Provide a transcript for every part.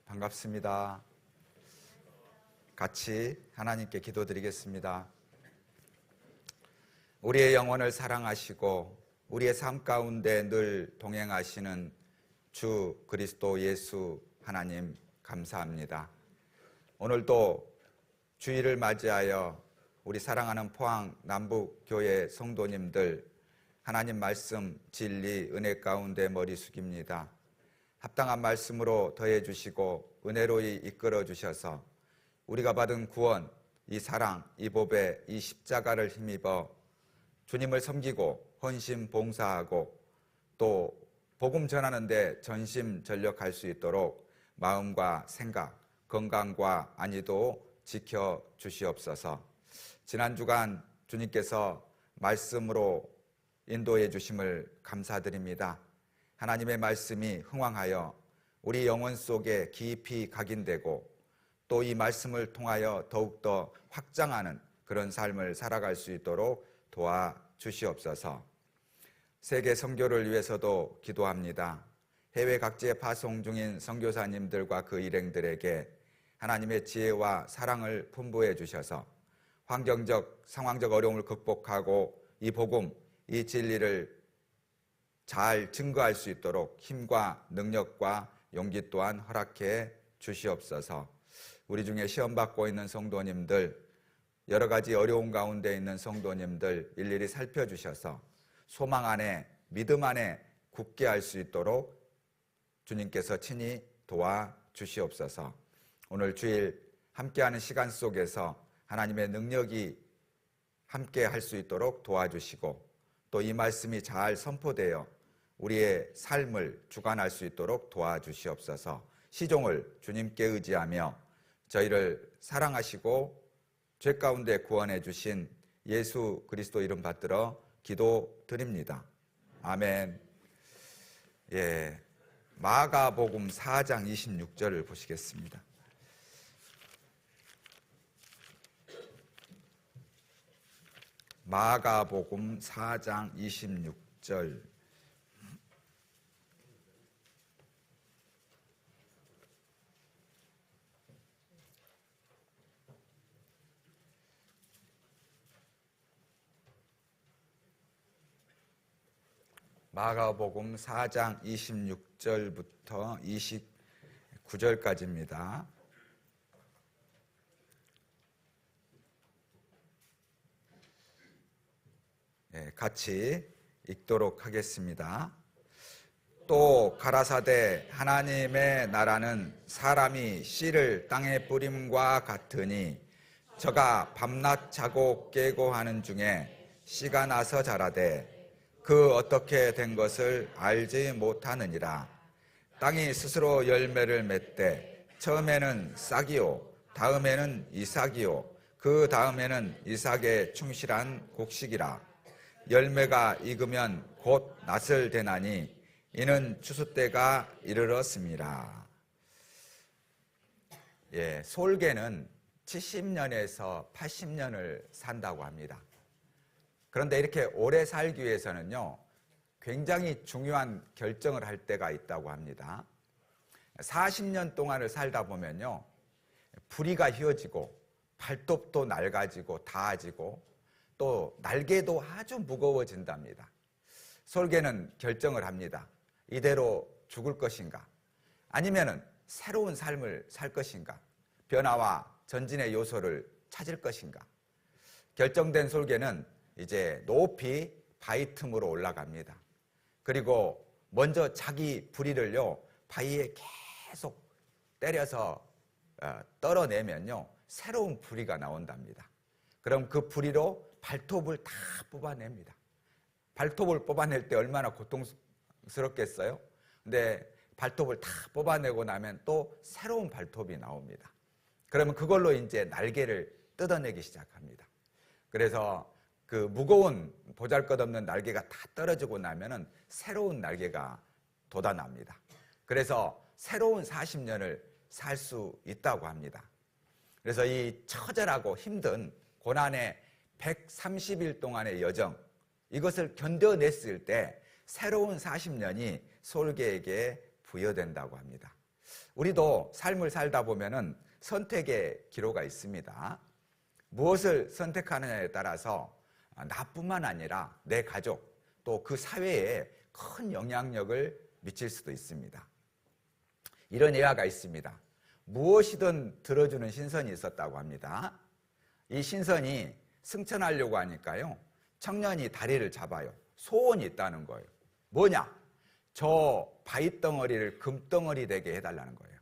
반갑습니다. 같이 하나님께 기도드리겠습니다. 우리의 영혼을 사랑하시고 우리의 삶 가운데 늘 동행하시는 주 그리스도 예수 하나님 감사합니다. 오늘도 주일을 맞이하여 우리 사랑하는 포항 남북교회 성도님들 하나님 말씀, 진리, 은혜 가운데 머리 숙입니다. 합당한 말씀으로 더해 주시고 은혜로이 이끌어 주셔서 우리가 받은 구원, 이 사랑, 이 보배, 이 십자가를 힘입어 주님을 섬기고 헌신 봉사하고 또 복음 전하는 데 전심전력할 수 있도록 마음과 생각, 건강과 안위도 지켜 주시옵소서. 지난 주간 주님께서 말씀으로 인도해 주심을 감사드립니다. 하나님의 말씀이 흥황하여 우리 영혼 속에 깊이 각인되고 또 이 말씀을 통하여 더욱더 확장하는 그런 삶을 살아갈 수 있도록 도와주시옵소서. 세계 선교를 위해서도 기도합니다. 해외 각지에 파송 중인 선교사님들과 그 일행들에게 하나님의 지혜와 사랑을 분부해 주셔서 환경적, 상황적 어려움을 극복하고 이 복음, 이 진리를 잘 증거할 수 있도록 힘과 능력과 용기 또한 허락해 주시옵소서. 우리 중에 시험 받고 있는 성도님들, 여러 가지 어려운 가운데 있는 성도님들 일일이 살펴주셔서 소망 안에, 믿음 안에 굳게 할 수 있도록 주님께서 친히 도와주시옵소서. 오늘 주일 함께하는 시간 속에서 하나님의 능력이 함께 할 수 있도록 도와주시고 또 이 말씀이 잘 선포되어 우리의 삶을 주관할 수 있도록 도와주시옵소서. 시종을 주님께 의지하며 저희를 사랑하시고 죄 가운데 구원해 주신 예수 그리스도 이름 받들어 기도드립니다. 아멘. 마가복음 4장 26절을 보시겠습니다. 마가복음 4장 26절. 마가복음 4장 26절부터 29절까지입니다. 같이 읽도록 하겠습니다. 또 가라사대 하나님의 나라는 사람이 씨를 땅에 뿌림과 같으니 저가 밤낮 자고 깨고 하는 중에 씨가 나서 자라되 그 어떻게 된 것을 알지 못하느니라. 땅이 스스로 열매를 맺되 처음에는 싹이요 다음에는 이삭이요 그 다음에는 이삭에 충실한 곡식이라. 열매가 익으면 곧 낫을 대나니 이는 추수 때가 이르렀습니다. 솔개는 70년에서 80년을 산다고 합니다. 그런데 이렇게 오래 살기 위해서는요, 굉장히 중요한 결정을 할 때가 있다고 합니다. 40년 동안을 살다 보면요, 부리가 휘어지고 발톱도 낡아지고 닿아지고 또 날개도 아주 무거워진답니다. 솔개는 결정을 합니다. 이대로 죽을 것인가? 아니면은 새로운 삶을 살 것인가? 변화와 전진의 요소를 찾을 것인가? 결정된 솔개는 이제 높이 바위 틈으로 올라갑니다. 그리고 먼저 자기 부리를요, 바위에 계속 때려서 떨어내면요, 새로운 부리가 나온답니다. 그럼 그 부리로 발톱을 다 뽑아냅니다. 발톱을 뽑아낼 때 얼마나 고통스럽겠어요? 근데 발톱을 다 뽑아내고 나면 또 새로운 발톱이 나옵니다. 그러면 그걸로 이제 날개를 뜯어내기 시작합니다. 그래서 그 무거운 보잘것없는 날개가 다 떨어지고 나면은 새로운 날개가 돋아납니다. 그래서 새로운 40년을 살 수 있다고 합니다. 그래서 이 처절하고 힘든 고난의 130일 동안의 여정, 이것을 견뎌냈을 때 새로운 40년이 솔개에게 부여된다고 합니다. 우리도 삶을 살다 보면은 선택의 기로가 있습니다. 무엇을 선택하느냐에 따라서 나뿐만 아니라 내 가족 또 그 사회에 큰 영향력을 미칠 수도 있습니다. 이런 예화가 있습니다. 무엇이든 들어주는 신선이 있었다고 합니다. 이 신선이 승천하려고 하니까요, 청년이 다리를 잡아요. 소원이 있다는 거예요. 뭐냐? 저 바위덩어리를 금덩어리 되게 해달라는 거예요.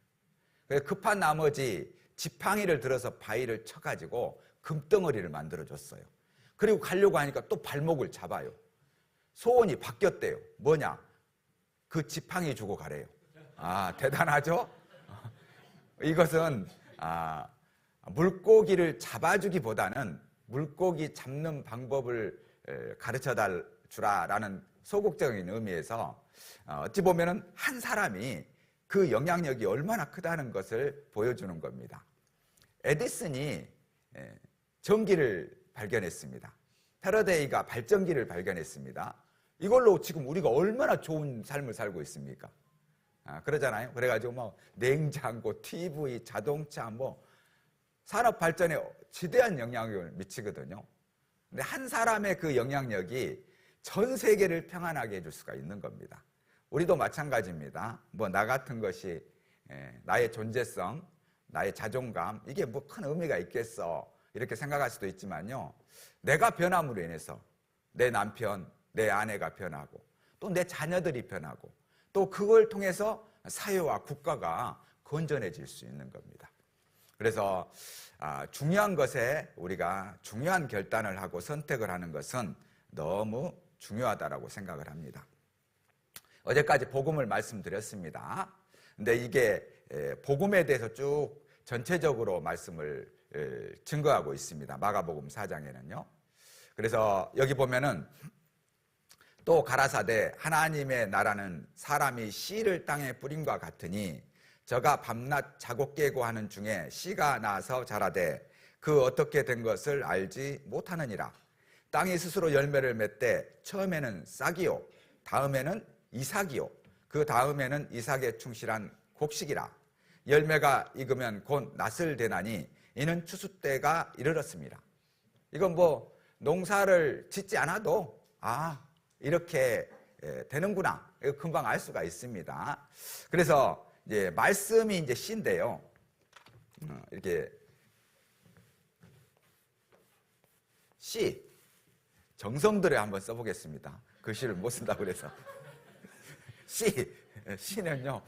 그래서 급한 나머지 지팡이를 들어서 바위를 쳐가지고 금덩어리를 만들어줬어요. 그리고 가려고 하니까 또 발목을 잡아요. 소원이 바뀌었대요. 뭐냐? 그 지팡이 주고 가래요. 대단하죠? 이것은 물고기를 잡아주기보다는 물고기 잡는 방법을 가르쳐 주라라는 소극적인 의미에서 어찌 보면은 한 사람이 그 영향력이 얼마나 크다는 것을 보여주는 겁니다. 에디슨이 전기를 발견했습니다. 패러데이가 발전기를 발견했습니다. 이걸로 지금 우리가 얼마나 좋은 삶을 살고 있습니까? 그러잖아요. 그래가지고 뭐 냉장고, TV, 자동차, 뭐 산업 발전에 지대한 영향력을 미치거든요. 근데 한 사람의 그 영향력이 전 세계를 평안하게 해줄 수가 있는 겁니다. 우리도 마찬가지입니다. 뭐 나 같은 것이 나의 존재성, 나의 자존감, 이게 뭐 큰 의미가 있겠어, 이렇게 생각할 수도 있지만요, 내가 변함으로 인해서 내 남편, 내 아내가 변하고 또 내 자녀들이 변하고 또 그걸 통해서 사회와 국가가 건전해질 수 있는 겁니다. 그래서 중요한 것에 우리가 중요한 결단을 하고 선택을 하는 것은 너무 중요하다고 생각을 합니다. 어제까지 복음을 말씀드렸습니다. 근데 이게 복음에 대해서 쭉 전체적으로 말씀을 증거하고 있습니다. 마가복음 4장에는요. 그래서 여기 보면은 또 가라사대 하나님의 나라는 사람이 씨를 땅에 뿌림과 같으니 저가 밤낮 자고 깨고 하는 중에 씨가 나서 자라되 그 어떻게 된 것을 알지 못하느니라. 땅이 스스로 열매를 맺되 처음에는 싹이요 다음에는 이삭이요 그 다음에는 이삭에 충실한 곡식이라. 열매가 익으면 곧 낫을 대나니 이는 추수 때가 이르렀습니다. 이건 뭐 농사를 짓지 않아도 이렇게 되는구나, 이거 금방 알 수가 있습니다. 그래서 이제 말씀이 이제 씨인데요, 이렇게 씨 정성들에 한번 써보겠습니다. 글씨를 못 쓴다고 그래서 씨는요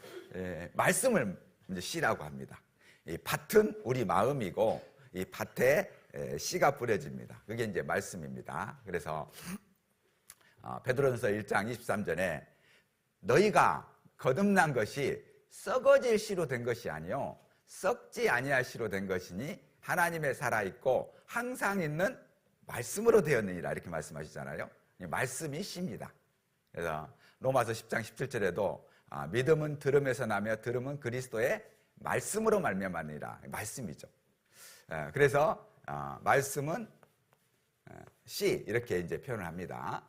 말씀을 이제 씨라고 합니다. 이 밭은 우리 마음이고 이 밭에 씨가 뿌려집니다. 그게 이제 말씀입니다. 그래서 베드로전서 1장 23절에 너희가 거듭난 것이 썩어질 씨로 된 것이 아니요 썩지 아니할 씨로 된 것이니 하나님의 살아있고 항상 있는 말씀으로 되었느니라, 이렇게 말씀하시잖아요. 말씀이 씨입니다. 그래서 로마서 10장 17절에도 믿음은 들음에서 나며 들음은 그리스도의 말씀으로 말미암으니라, 말씀이죠. 그래서 말씀은 씨, 이렇게 이제 표현을 합니다.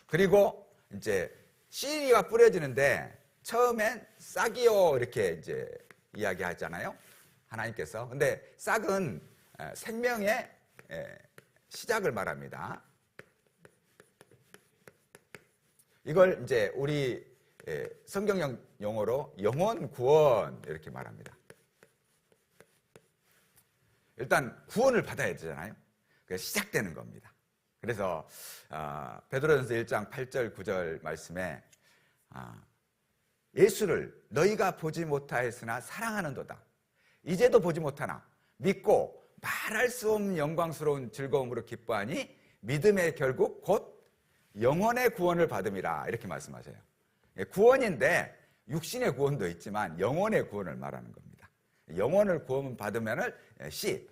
그리고 이제 씨가 뿌려지는데 처음엔 싹이요 이렇게 이제 이야기하잖아요, 하나님께서. 근데 싹은 생명의 시작을 말합니다. 이걸 이제 우리 성경 용어로 영혼 구원 이렇게 말합니다. 일단 구원을 받아야 되잖아요. 그래서 시작되는 겁니다. 그래서 베드로전서 1장 8절 9절 말씀에 예수를 너희가 보지 못하였으나 사랑하는도다. 이제도 보지 못하나 믿고 말할 수 없는 영광스러운 즐거움으로 기뻐하니 믿음의 결국 곧 영혼의 구원을 받음이라, 이렇게 말씀하세요. 구원인데 육신의 구원도 있지만 영혼의 구원을 말하는 겁니다. 영혼을 구원 받으면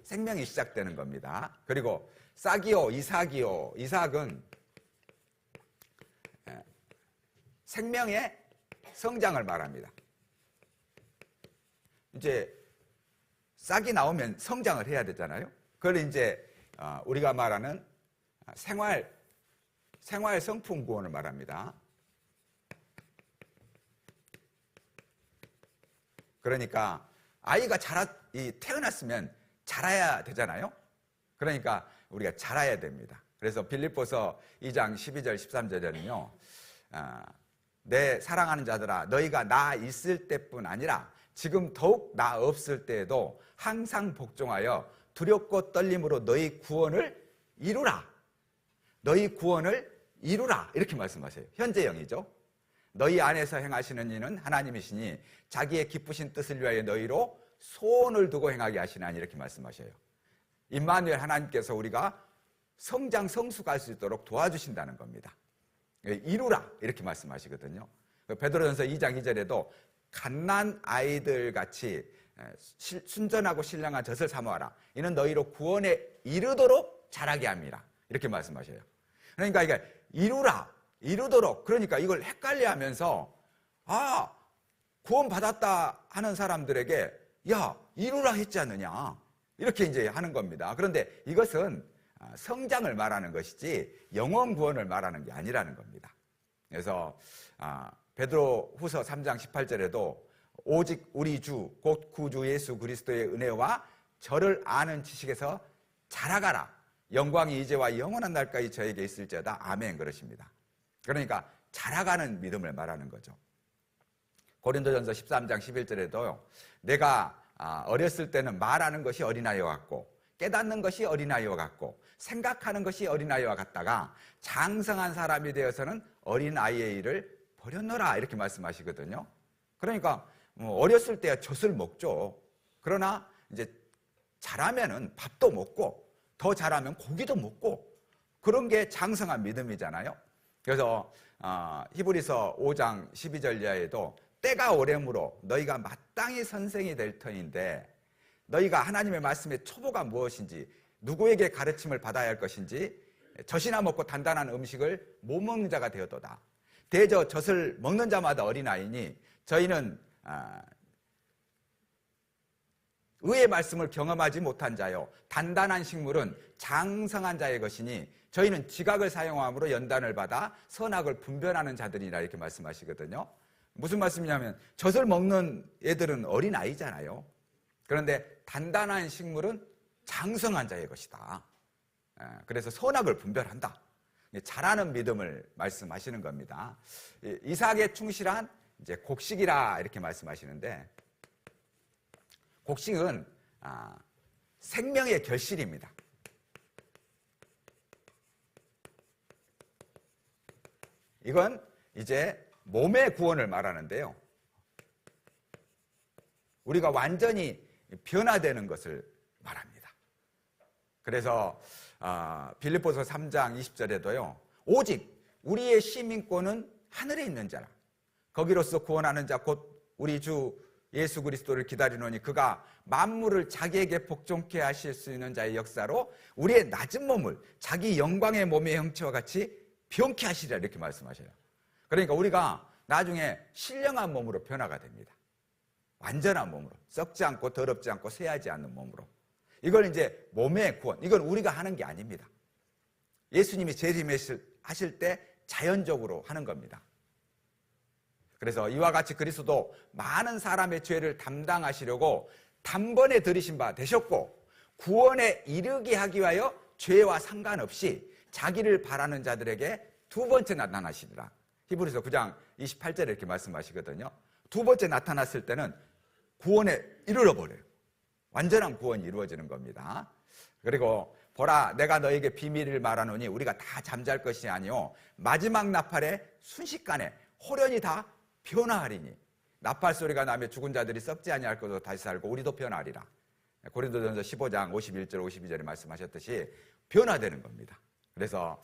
생명이 시작되는 겁니다. 그리고 싹이요 이삭이요, 이삭은 생명의 성장을 말합니다. 이제 싹이 나오면 성장을 해야 되잖아요. 그걸 이제 우리가 말하는 생활 성품 구원을 말합니다. 그러니까 아이가 태어났으면 자라야 되잖아요. 그러니까 우리가 자라야 됩니다. 그래서 빌립보서 2장 12절 13절에는요. 내 사랑하는 자들아 너희가 나 있을 때뿐 아니라 지금 더욱 나 없을 때에도 항상 복종하여 두렵고 떨림으로 너희 구원을 이루라. 너희 구원을 이루라. 이렇게 말씀하세요. 현재형이죠. 너희 안에서 행하시는 이는 하나님이시니 자기의 기쁘신 뜻을 위하여 너희로 소원을 두고 행하게 하시나니 이렇게 말씀하셔요. 임마누엘 하나님께서 우리가 성장 성숙할 수 있도록 도와주신다는 겁니다. 이루라 이렇게 말씀하시거든요. 베드로전서 2장 2절에도 갓난 아이들 같이 순전하고 신령한 젖을 사모하라. 이는 너희로 구원에 이르도록 자라게 합니다. 이렇게 말씀하셔요. 그러니까 이게 이루도록. 그러니까 이걸 헷갈려하면서 구원 받았다 하는 사람들에게 야 이루라 했지 않느냐 이렇게 이제 하는 겁니다. 그런데 이것은 성장을 말하는 것이지 영원 구원을 말하는 게 아니라는 겁니다. 그래서 베드로 후서 3장 18절에도 오직 우리 주 곧 구주 예수 그리스도의 은혜와 저를 아는 지식에서 자라가라. 영광이 이제와 영원한 날까지 저에게 있을지어다. 아멘 그러십니다. 그러니까 자라가는 믿음을 말하는 거죠. 고린도전서 13장 11절에도요. 내가 어렸을 때는 말하는 것이 어린아이와 같고 깨닫는 것이 어린아이와 같고 생각하는 것이 어린아이와 같다가 장성한 사람이 되어서는 어린아이의 일을 버렸노라 이렇게 말씀하시거든요. 그러니까 어렸을 때야 젖을 먹죠. 그러나 이제 자라면은 밥도 먹고 더 자라면 고기도 먹고 그런 게 장성한 믿음이잖아요. 그래서 히브리서 5장 12절 이하에도 때가 오래므로 너희가 마땅히 선생이 될 터인데 너희가 하나님의 말씀의 초보가 무엇인지 누구에게 가르침을 받아야 할 것인지 젖이나 먹고 단단한 음식을 못 먹는 자가 되었도다. 대저 젖을 먹는 자마다 어린아이니 저희는 의의 말씀을 경험하지 못한 자요 단단한 식물은 장성한 자의 것이니 저희는 지각을 사용함으로 연단을 받아 선악을 분별하는 자들이라 이렇게 말씀하시거든요. 무슨 말씀이냐면 젖을 먹는 애들은 어린아이잖아요. 그런데 단단한 식물은 장성한 자의 것이다. 그래서 선악을 분별한다. 자라는 믿음을 말씀하시는 겁니다. 이삭에 충실한 이제 곡식이라 이렇게 말씀하시는데 곡식은 생명의 결실입니다. 이건 이제 몸의 구원을 말하는데요. 우리가 완전히 변화되는 것을 말합니다. 그래서 빌립보서 3장 20절에도요. 오직 우리의 시민권은 하늘에 있는 자라. 거기로서 구원하는 자 곧 우리 주 예수 그리스도를 기다리노니 그가 만물을 자기에게 복종케 하실 수 있는 자의 역사로 우리의 낮은 몸을 자기 영광의 몸의 형체와 같이 변케 하시리라 이렇게 말씀하셔요. 그러니까 우리가 나중에 신령한 몸으로 변화가 됩니다. 완전한 몸으로 썩지 않고 더럽지 않고 쇠하지 않는 몸으로. 이걸 이제 몸의 구원, 이건 우리가 하는 게 아닙니다. 예수님이 재림하실 때 자연적으로 하는 겁니다. 그래서 이와 같이 그리스도도 많은 사람의 죄를 담당하시려고 단번에 들이신 바 되셨고 구원에 이르게 하기 위하여 죄와 상관없이 자기를 바라는 자들에게 두 번째 나타나시리라. 히브리서 9장 28절에 이렇게 말씀하시거든요. 두 번째 나타났을 때는 구원에 이르러버려요. 완전한 구원이 이루어지는 겁니다. 그리고 보라 내가 너에게 비밀을 말하노니 우리가 다 잠잘 것이 아니요 마지막 나팔에 순식간에 호련히 다 변화하리니 나팔 소리가 나며 죽은 자들이 썩지 아니할 것으로 다시 살고 우리도 변화하리라. 고린도전서 15장 51절 52절에 말씀하셨듯이 변화되는 겁니다. 그래서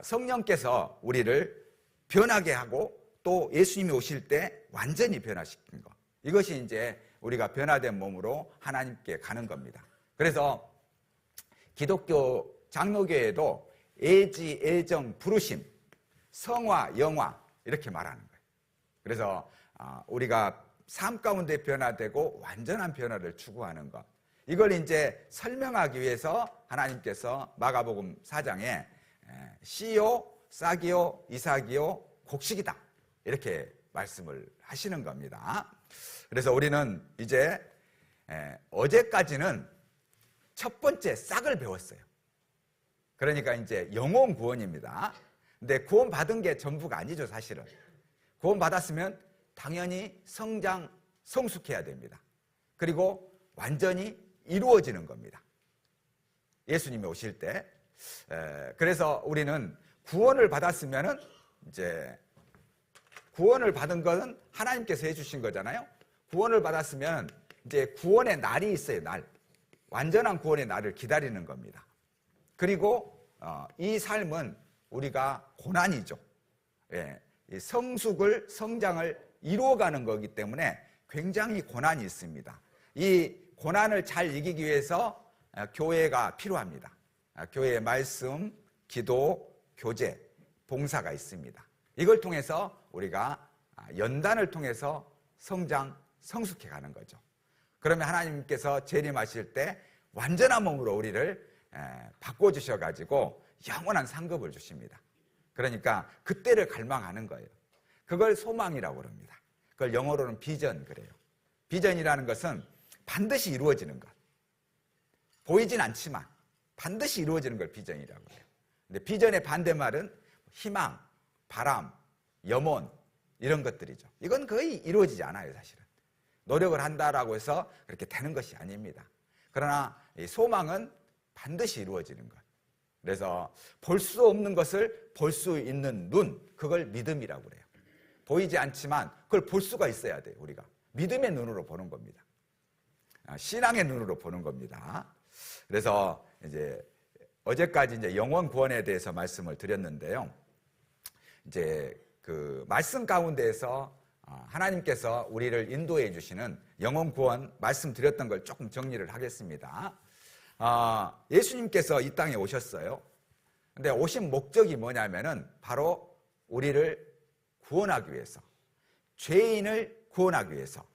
성령께서 우리를 변하게 하고 또 예수님이 오실 때 완전히 변화시킨 것. 이것이 이제 우리가 변화된 몸으로 하나님께 가는 겁니다. 그래서 기독교 장로교에도 애지, 애정, 부르심, 성화, 영화 이렇게 말하는 거예요. 그래서 우리가 삶 가운데 변화되고 완전한 변화를 추구하는 것. 이걸 이제 설명하기 위해서 하나님께서 마가복음 4장에 씨요, 싹이요, 이삭이요, 곡식이다. 이렇게 말씀을 하시는 겁니다. 그래서 우리는 이제 어제까지는 첫 번째 싹을 배웠어요. 그러니까 이제 영혼 구원입니다. 근데 구원 받은 게 전부가 아니죠, 사실은. 구원 받았으면 당연히 성장, 성숙해야 됩니다. 그리고 완전히 이루어지는 겁니다. 예수님이 오실 때. 그래서 우리는 구원을 받았으면은 이제 구원을 받은 것은 하나님께서 해주신 거잖아요. 구원을 받았으면 이제 구원의 날이 있어요, 날. 완전한 구원의 날을 기다리는 겁니다. 그리고 이 삶은 우리가 고난이죠. 성숙을, 성장을 이루어가는 거기 때문에 굉장히 고난이 있습니다. 이 고난을 잘 이기기 위해서 교회가 필요합니다. 교회의 말씀, 기도, 교제, 봉사가 있습니다. 이걸 통해서 우리가 연단을 통해서 성장, 성숙해 가는 거죠. 그러면 하나님께서 재림하실 때 완전한 몸으로 우리를 바꿔주셔가지고 영원한 상급을 주십니다. 그러니까 그때를 갈망하는 거예요. 그걸 소망이라고 그럽니다. 그걸 영어로는 비전 그래요. 비전이라는 것은 반드시 이루어지는 것. 보이진 않지만 반드시 이루어지는 걸 비전이라고 해요. 근데 비전의 반대말은 희망, 바람, 염원 이런 것들이죠. 이건 거의 이루어지지 않아요, 사실은. 노력을 한다라고 해서 그렇게 되는 것이 아닙니다. 그러나 이 소망은 반드시 이루어지는 것. 그래서 볼 수 없는 것을 볼 수 있는 눈, 그걸 믿음이라고 그래요. 보이지 않지만 그걸 볼 수가 있어야 돼요, 우리가. 믿음의 눈으로 보는 겁니다. 신앙의 눈으로 보는 겁니다. 그래서 이제 어제까지 이제 영원 구원에 대해서 말씀을 드렸는데요. 이제 그 말씀 가운데에서 하나님께서 우리를 인도해 주시는 영원 구원 말씀드렸던 걸 조금 정리를 하겠습니다. 예수님께서 이 땅에 오셨어요. 근데 오신 목적이 뭐냐면은 바로 우리를 구원하기 위해서, 죄인을 구원하기 위해서.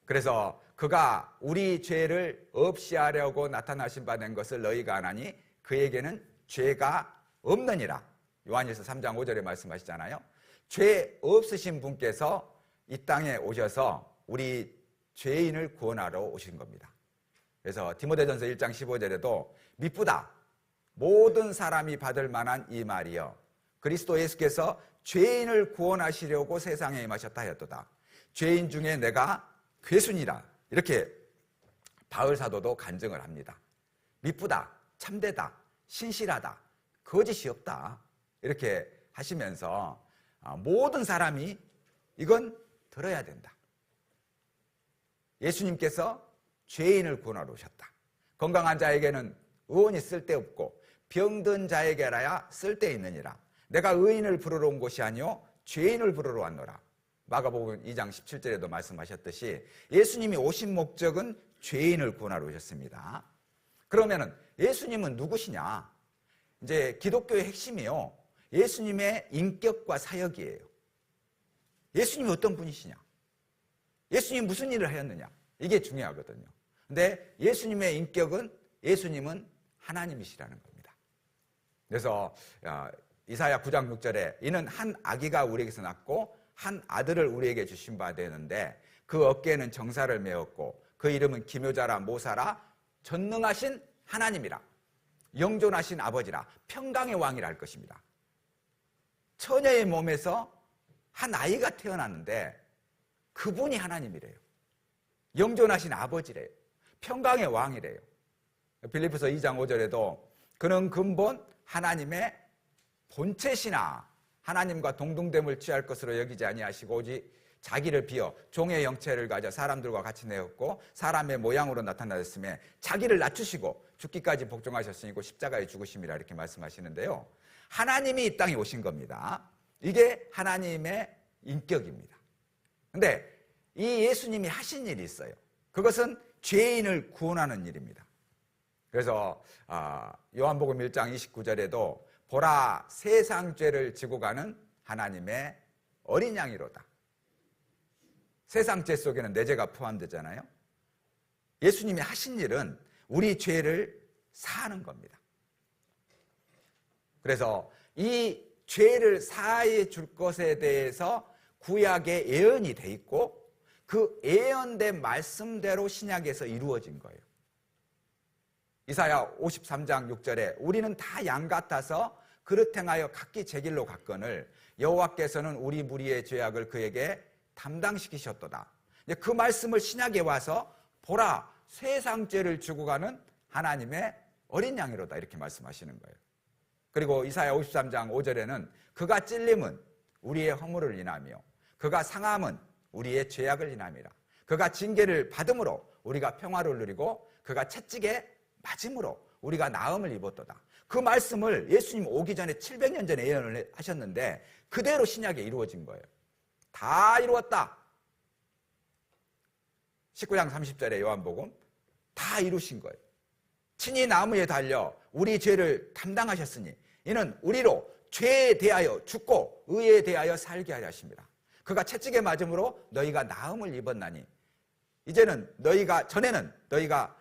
그래서 그가 우리 죄를 없이 하려고 나타나신 바 된 것을 너희가 아나니 그에게는 죄가 없느니라. 요한일서 3장 5절에 말씀하시잖아요. 죄 없으신 분께서 이 땅에 오셔서 우리 죄인을 구원하러 오신 겁니다. 그래서 디모데전서 1장 15절에도 미쁘다 모든 사람이 받을 만한 이 말이여 그리스도 예수께서 죄인을 구원하시려고 세상에 임하셨다 하였도다. 죄인 중에 내가 괴순이라 이렇게 바울 사도도 간증을 합니다. 미쁘다, 참되다, 신실하다, 거짓이 없다 이렇게 하시면서 모든 사람이 이건 들어야 된다. 예수님께서 죄인을 구원하러 오셨다. 건강한 자에게는 의원이 쓸데없고 병든 자에게라야 쓸데있느니라. 내가 의인을 부르러 온 것이 아니요 죄인을 부르러 왔노라. 마가복음 2장 17절에도 말씀하셨듯이 예수님이 오신 목적은 죄인을 구원하러 오셨습니다. 그러면은 예수님은 누구시냐? 이제 기독교의 핵심이요. 예수님의 인격과 사역이에요. 예수님이 어떤 분이시냐? 예수님이 무슨 일을 하였느냐? 이게 중요하거든요. 근데 예수님의 인격은 예수님은 하나님이시라는 겁니다. 그래서 이사야 9장 6절에 이는 한 아기가 우리에게서 낳고 한 아들을 우리에게 주신 바 되는데 그 어깨에는 정사를 메었고 그 이름은 기묘자라 모사라 전능하신 하나님이라 영존하신 아버지라 평강의 왕이라 할 것입니다. 처녀의 몸에서 한 아이가 태어났는데 그분이 하나님이래요. 영존하신 아버지래요. 평강의 왕이래요. 빌립보서 2장 5절에도 그는 근본 하나님의 본체시나 하나님과 동등됨을 취할 것으로 여기지 아니하시고 오직 자기를 비어 종의 형체를 가져 사람들과 같이 내었고 사람의 모양으로 나타나셨으며 자기를 낮추시고 죽기까지 복종하셨으니고 십자가에 죽으심이라 이렇게 말씀하시는데요. 하나님이 이 땅에 오신 겁니다. 이게 하나님의 인격입니다. 근데 이 예수님이 하신 일이 있어요. 그것은 죄인을 구원하는 일입니다. 그래서 요한복음 1장 29절에도 보라 세상 죄를 지고 가는 하나님의 어린 양이로다. 세상 죄 속에는 내 죄가 포함되잖아요. 예수님이 하신 일은 우리 죄를 사하는 겁니다. 그래서 이 죄를 사해 줄 것에 대해서 구약에 예언이 돼 있고 그 예언된 말씀대로 신약에서 이루어진 거예요. 이사야 53장 6절에 우리는 다 양 같아서 그릇 행하여 각기 제 길로 갔거늘 여호와께서는 우리 무리의 죄악을 그에게 담당시키셨도다. 그 말씀을 신약에 와서 보라 세상 죄를 지고 가는 하나님의 어린 양이로다 이렇게 말씀하시는 거예요. 그리고 이사야 53장 5절에는 그가 찔림은 우리의 허물을 인하며 그가 상함은 우리의 죄악을 인함이라. 그가 징계를 받음으로 우리가 평화를 누리고 그가 채찍에 맞음으로 우리가 나음을 입었도다. 그 말씀을 예수님 오기 전에 700년 전에 예언을 하셨는데 그대로 신약에 이루어진 거예요. 다 이루었다. 19장 30절에 요한복음 다 이루신 거예요. 친히 나무에 달려 우리 죄를 담당하셨으니 이는 우리로 죄에 대하여 죽고 의에 대하여 살게 하려 하십니다. 그가 채찍에 맞음으로 너희가 나음을 입었나니 이제는 너희가 전에는 너희가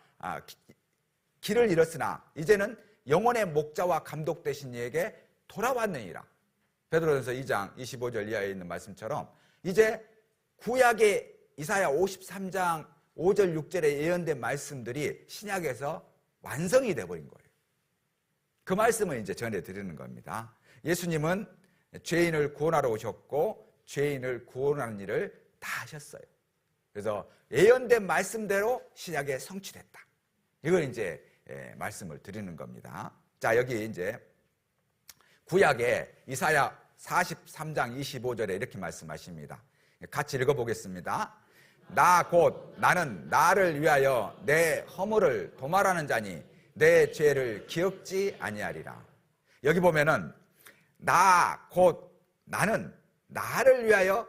길을 잃었으나 이제는 영혼의 목자와 감독 되신 이에게 돌아왔느니라. 베드로전서 2장 25절 이하에 있는 말씀처럼 이제 구약의 이사야 53장 5절 6절에 예언된 말씀들이 신약에서 완성이 되어버린 거예요. 그 말씀을 이제 전해드리는 겁니다. 예수님은 죄인을 구원하러 오셨고 죄인을 구원하는 일을 다 하셨어요. 그래서 예언된 말씀대로 신약에 성취됐다. 이걸 이제 말씀을 드리는 겁니다. 자, 여기 이제 구약에 이사야 43장 25절에 이렇게 말씀하십니다. 같이 읽어보겠습니다. 나 곧 나는 나를 위하여 내 허물을 도말하는 자니 내 죄를 기억지 아니하리라. 여기 보면은 나 곧 나는 나를 위하여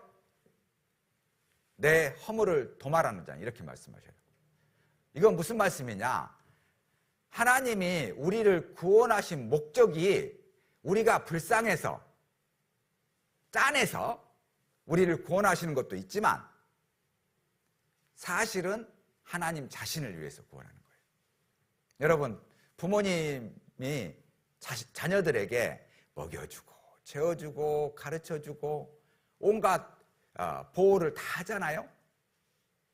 내 허물을 도말하는 자니 이렇게 말씀하셔요. 이건 무슨 말씀이냐? 하나님이 우리를 구원하신 목적이 우리가 불쌍해서 짠해서 우리를 구원하시는 것도 있지만 사실은 하나님 자신을 위해서 구원하는 거예요. 여러분, 부모님이 자녀들에게 먹여주고 재워주고 가르쳐주고 온갖 보호를 다 하잖아요.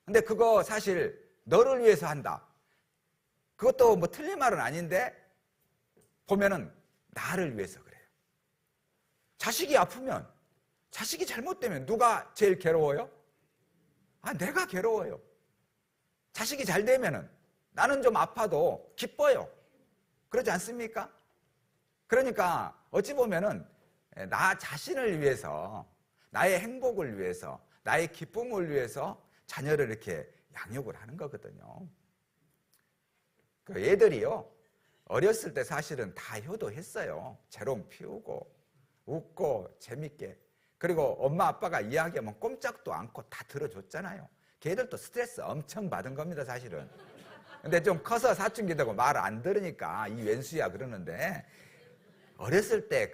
근데 그거 사실 너를 위해서 한다. 그것도 뭐 틀린 말은 아닌데 보면은 나를 위해서 그래요. 자식이 아프면 자식이 잘못되면 누가 제일 괴로워요? 내가 괴로워요. 자식이 잘 되면은 나는 좀 아파도 기뻐요. 그러지 않습니까? 그러니까 어찌 보면은 나 자신을 위해서 나의 행복을 위해서 나의 기쁨을 위해서 자녀를 이렇게 양육을 하는 거거든요. 그 애들이요 어렸을 때 사실은 다 효도했어요. 재롱 피우고 웃고 재밌게. 그리고 엄마 아빠가 이야기하면 꼼짝도 않고 다 들어줬잖아요. 걔들도 스트레스 엄청 받은 겁니다 사실은. 근데 좀 커서 사춘기 되고 말 안 들으니까 이 웬수야 그러는데 어렸을 때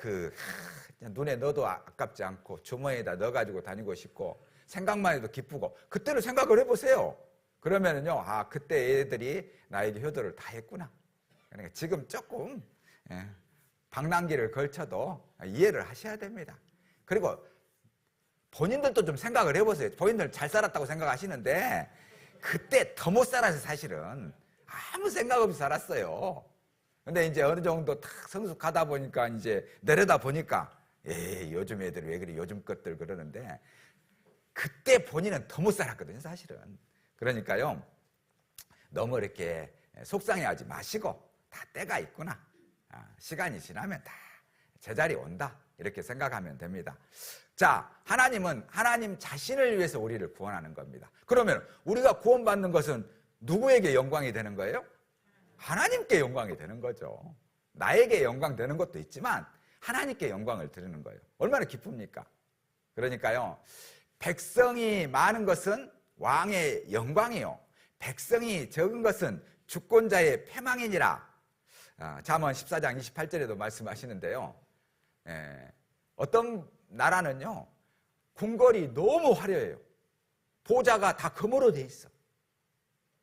눈에 넣어도 아깝지 않고 주머니에다 넣어가지고 다니고 싶고 생각만 해도 기쁘고 그때를 생각을 해보세요. 그러면은요 그때 애들이 나에게 효도를 다 했구나. 그러니까 지금 조금 방랑기를 걸쳐도 이해를 하셔야 됩니다. 그리고 본인들도 좀 생각을 해보세요. 본인들 잘 살았다고 생각하시는데 그때 더 못 살아서 사실은 아무 생각 없이 살았어요. 근데 이제 어느 정도 탁 성숙하다 보니까 이제 내려다 보니까 요즘 애들이 왜 그래 요즘 것들 그러는데 그때 본인은 더 못 살았거든요 사실은. 그러니까요 너무 이렇게 속상해하지 마시고 다 때가 있구나. 시간이 지나면 다 제자리 온다. 이렇게 생각하면 됩니다. 자, 하나님은 하나님 자신을 위해서 우리를 구원하는 겁니다. 그러면 우리가 구원받는 것은 누구에게 영광이 되는 거예요? 하나님께 영광이 되는 거죠. 나에게 영광 되는 것도 있지만 하나님께 영광을 드리는 거예요. 얼마나 기쁩니까? 그러니까요 백성이 많은 것은 왕의 영광이요 백성이 적은 것은 주권자의 패망이니라. 잠언 14장 28절에도 말씀하시는데요. 어떤 나라는요 궁궐이 너무 화려해요. 보좌가 다 금으로 돼 있어.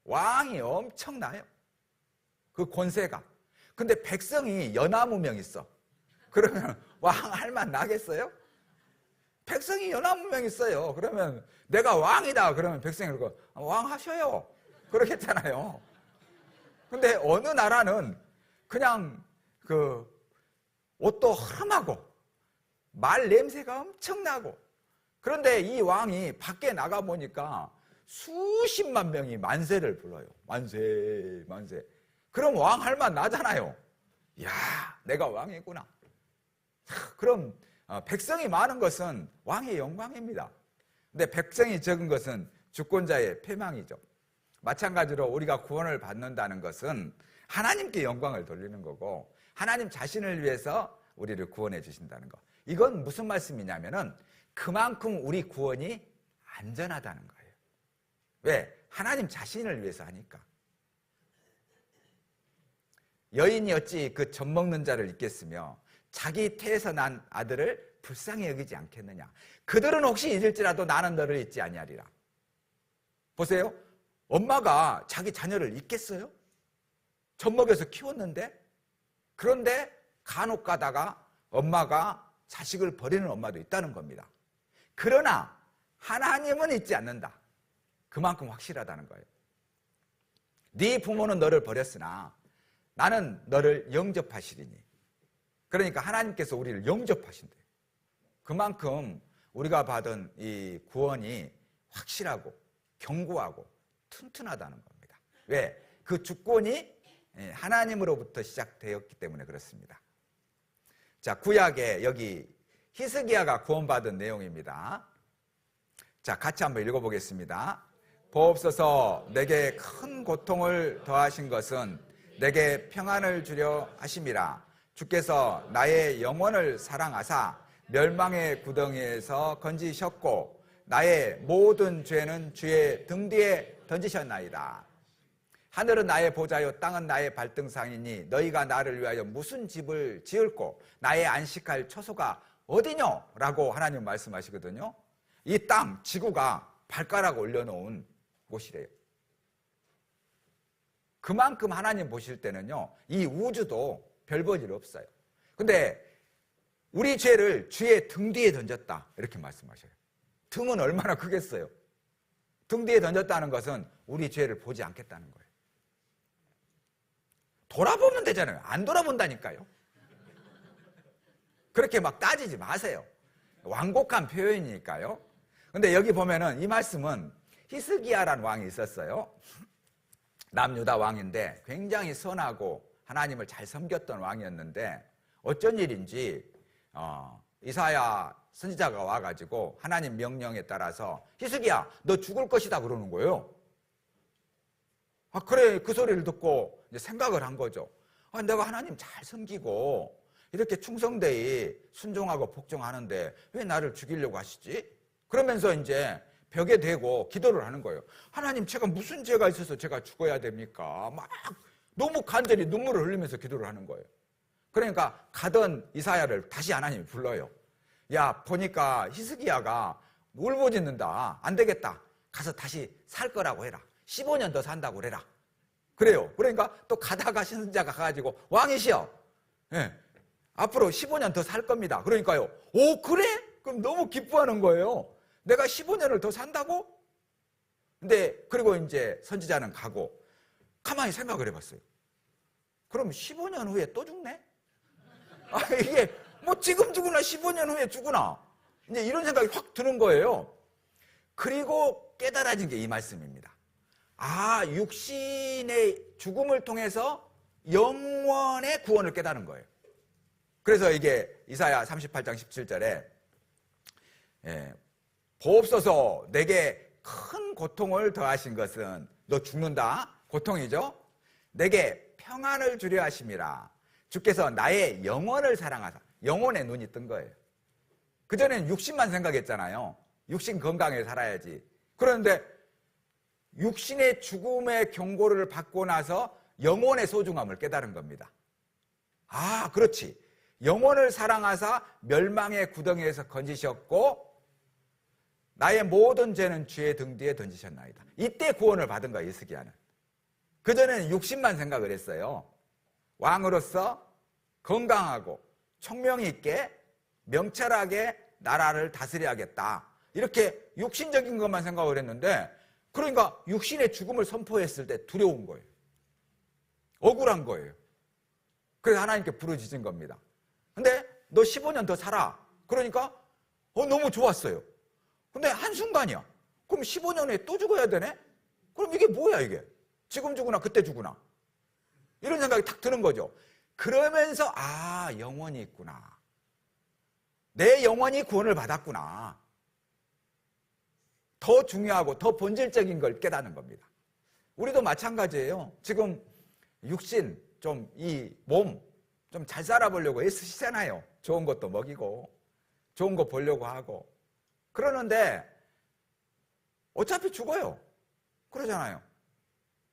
왕이 엄청나요. 그 권세가. 근데 백성이 연하무명 있어. 그러면 왕 할 만 나겠어요? 백성이 연합 명 있어요. 그러면 내가 왕이다. 그러면 백성이 그러고 왕 하셔요. 그러겠잖아요. 근데 어느 나라는 그냥 그 옷도 허름하고 말 냄새가 엄청나고, 그런데 이 왕이 밖에 나가 보니까 수십만 명이 만세를 불러요. 만세, 만세. 그럼 왕 할 만 나잖아요. 야, 내가 왕이구나. 그럼 백성이 많은 것은 왕의 영광입니다. 근데 백성이 적은 것은 주권자의 패망이죠. 마찬가지로 우리가 구원을 받는다는 것은 하나님께 영광을 돌리는 거고, 하나님 자신을 위해서 우리를 구원해 주신다는 거. 이건 무슨 말씀이냐면은 그만큼 우리 구원이 안전하다는 거예요. 왜? 하나님 자신을 위해서 하니까. 여인이 어찌 그 젖 먹는 자를 잊겠으며 자기 태에서 난 아들을 불쌍히 여기지 않겠느냐. 그들은 혹시 잊을지라도 나는 너를 잊지 아니하리라. 보세요. 엄마가 자기 자녀를 잊겠어요? 젖 먹여서 키웠는데? 그런데 간혹 가다가 엄마가 자식을 버리는 엄마도 있다는 겁니다. 그러나 하나님은 잊지 않는다. 그만큼 확실하다는 거예요. 네 부모는 너를 버렸으나 나는 너를 영접하시리니. 그러니까 하나님께서 우리를 영접하신대요. 그만큼 우리가 받은 이 구원이 확실하고 견고하고 튼튼하다는 겁니다. 왜? 그 주권이 하나님으로부터 시작되었기 때문에 그렇습니다. 자, 구약에 여기 히스기야가 구원받은 내용입니다. 자, 같이 한번 읽어보겠습니다. 보옵소서, 내게 큰 고통을 더하신 것은 내게 평안을 주려 하심이라. 주께서 나의 영혼을 사랑하사 멸망의 구덩이에서 건지셨고 나의 모든 죄는 주의 등 뒤에 던지셨나이다. 하늘은 나의 보좌요 땅은 나의 발등상이니 너희가 나를 위하여 무슨 집을 지을꼬 나의 안식할 처소가 어디뇨? 라고 하나님 말씀하시거든요. 이 땅, 지구가 발가락 올려놓은 곳이래요. 그만큼 하나님 보실 때는요, 이 우주도 별 볼 일 없어요. 근데 우리 죄를 주의 등 뒤에 던졌다 이렇게 말씀하셔요. 등은 얼마나 크겠어요? 등 뒤에 던졌다는 것은 우리 죄를 보지 않겠다는 거예요. 돌아보면 되잖아요. 안 돌아본다니까요. 그렇게 막 따지지 마세요. 완곡한 표현이니까요. 근데 여기 보면은 이 말씀은 히스기야라는 왕이 있었어요. 남유다 왕인데 굉장히 선하고 하나님을 잘 섬겼던 왕이었는데 어쩐 일인지 이사야 선지자가 와가지고 하나님 명령에 따라서 히스기야 너 죽을 것이다 그러는 거예요. 아 그래, 그 소리를 듣고 이제 생각을 한 거죠. 아, 내가 하나님 잘 섬기고 이렇게 충성되이 순종하고 복종하는데 왜 나를 죽이려고 하시지? 그러면서 이제 벽에 대고 기도를 하는 거예요. 하나님, 제가 무슨 죄가 있어서 제가 죽어야 됩니까? 막 너무 간절히 눈물을 흘리면서 기도를 하는 거예요. 그러니까 가던 이사야를 다시 하나님이 불러요. 야, 보니까 히스기야가 울부짖는다. 안 되겠다. 가서 다시 살 거라고 해라. 15년 더 산다고 그래라. 그래요. 그러니까 또 가다가 신자가 가가지고 왕이시여, 예, 앞으로 15년 더 살 겁니다. 그러니까요. 오, 그래? 그럼 너무 기뻐하는 거예요. 내가 15년을 더 산다고? 근데 그리고 이제 선지자는 가고 가만히 생각을 해봤어요. 그럼 15년 후에 또 죽네? 아, 이게 뭐 지금 죽으나 15년 후에 죽으나 이제 이런 생각이 확 드는 거예요. 그리고 깨달아진 게 이 말씀입니다. 아, 육신의 죽음을 통해서 영원의 구원을 깨달은 거예요. 그래서 이게 이사야 38장 17절에 보옵소서, 내게 큰 고통을 더하신 것은, 너 죽는다, 고통이죠. 내게 평안을 주려 하심이라. 주께서 나의 영혼을 사랑하사. 영혼의 눈이 뜬 거예요. 그전에는 육신만 생각했잖아요. 육신 건강에 살아야지. 그런데 육신의 죽음의 경고를 받고 나서 영혼의 소중함을 깨달은 겁니다. 아, 그렇지. 영혼을 사랑하사 멸망의 구덩이에서 건지셨고 나의 모든 죄는 주의 등 뒤에 던지셨나이다. 이때 구원을 받은 거야, 히스기야는. 그전에는 육신만 생각을 했어요. 왕으로서 건강하고 총명 있게 명철하게 나라를 다스려야겠다. 이렇게 육신적인 것만 생각을 했는데, 그러니까 육신의 죽음을 선포했을 때 두려운 거예요. 억울한 거예요. 그래서 하나님께 부르짖은 겁니다. 근데 너 15년 더 살아. 그러니까 너무 좋았어요. 근데 한순간이야. 그럼 15년 후에 또 죽어야 되네? 그럼 이게 뭐야 이게? 지금 죽으나 그때 죽으나? 이런 생각이 탁 드는 거죠. 그러면서 영원이 있구나. 내 영혼이 구원을 받았구나. 더 중요하고 더 본질적인 걸 깨닫는 겁니다. 우리도 마찬가지예요. 지금 육신, 좀 이 몸, 좀 잘 살아보려고 애쓰시잖아요. 좋은 것도 먹이고, 좋은 거 보려고 하고. 그러는데 어차피 죽어요. 그러잖아요.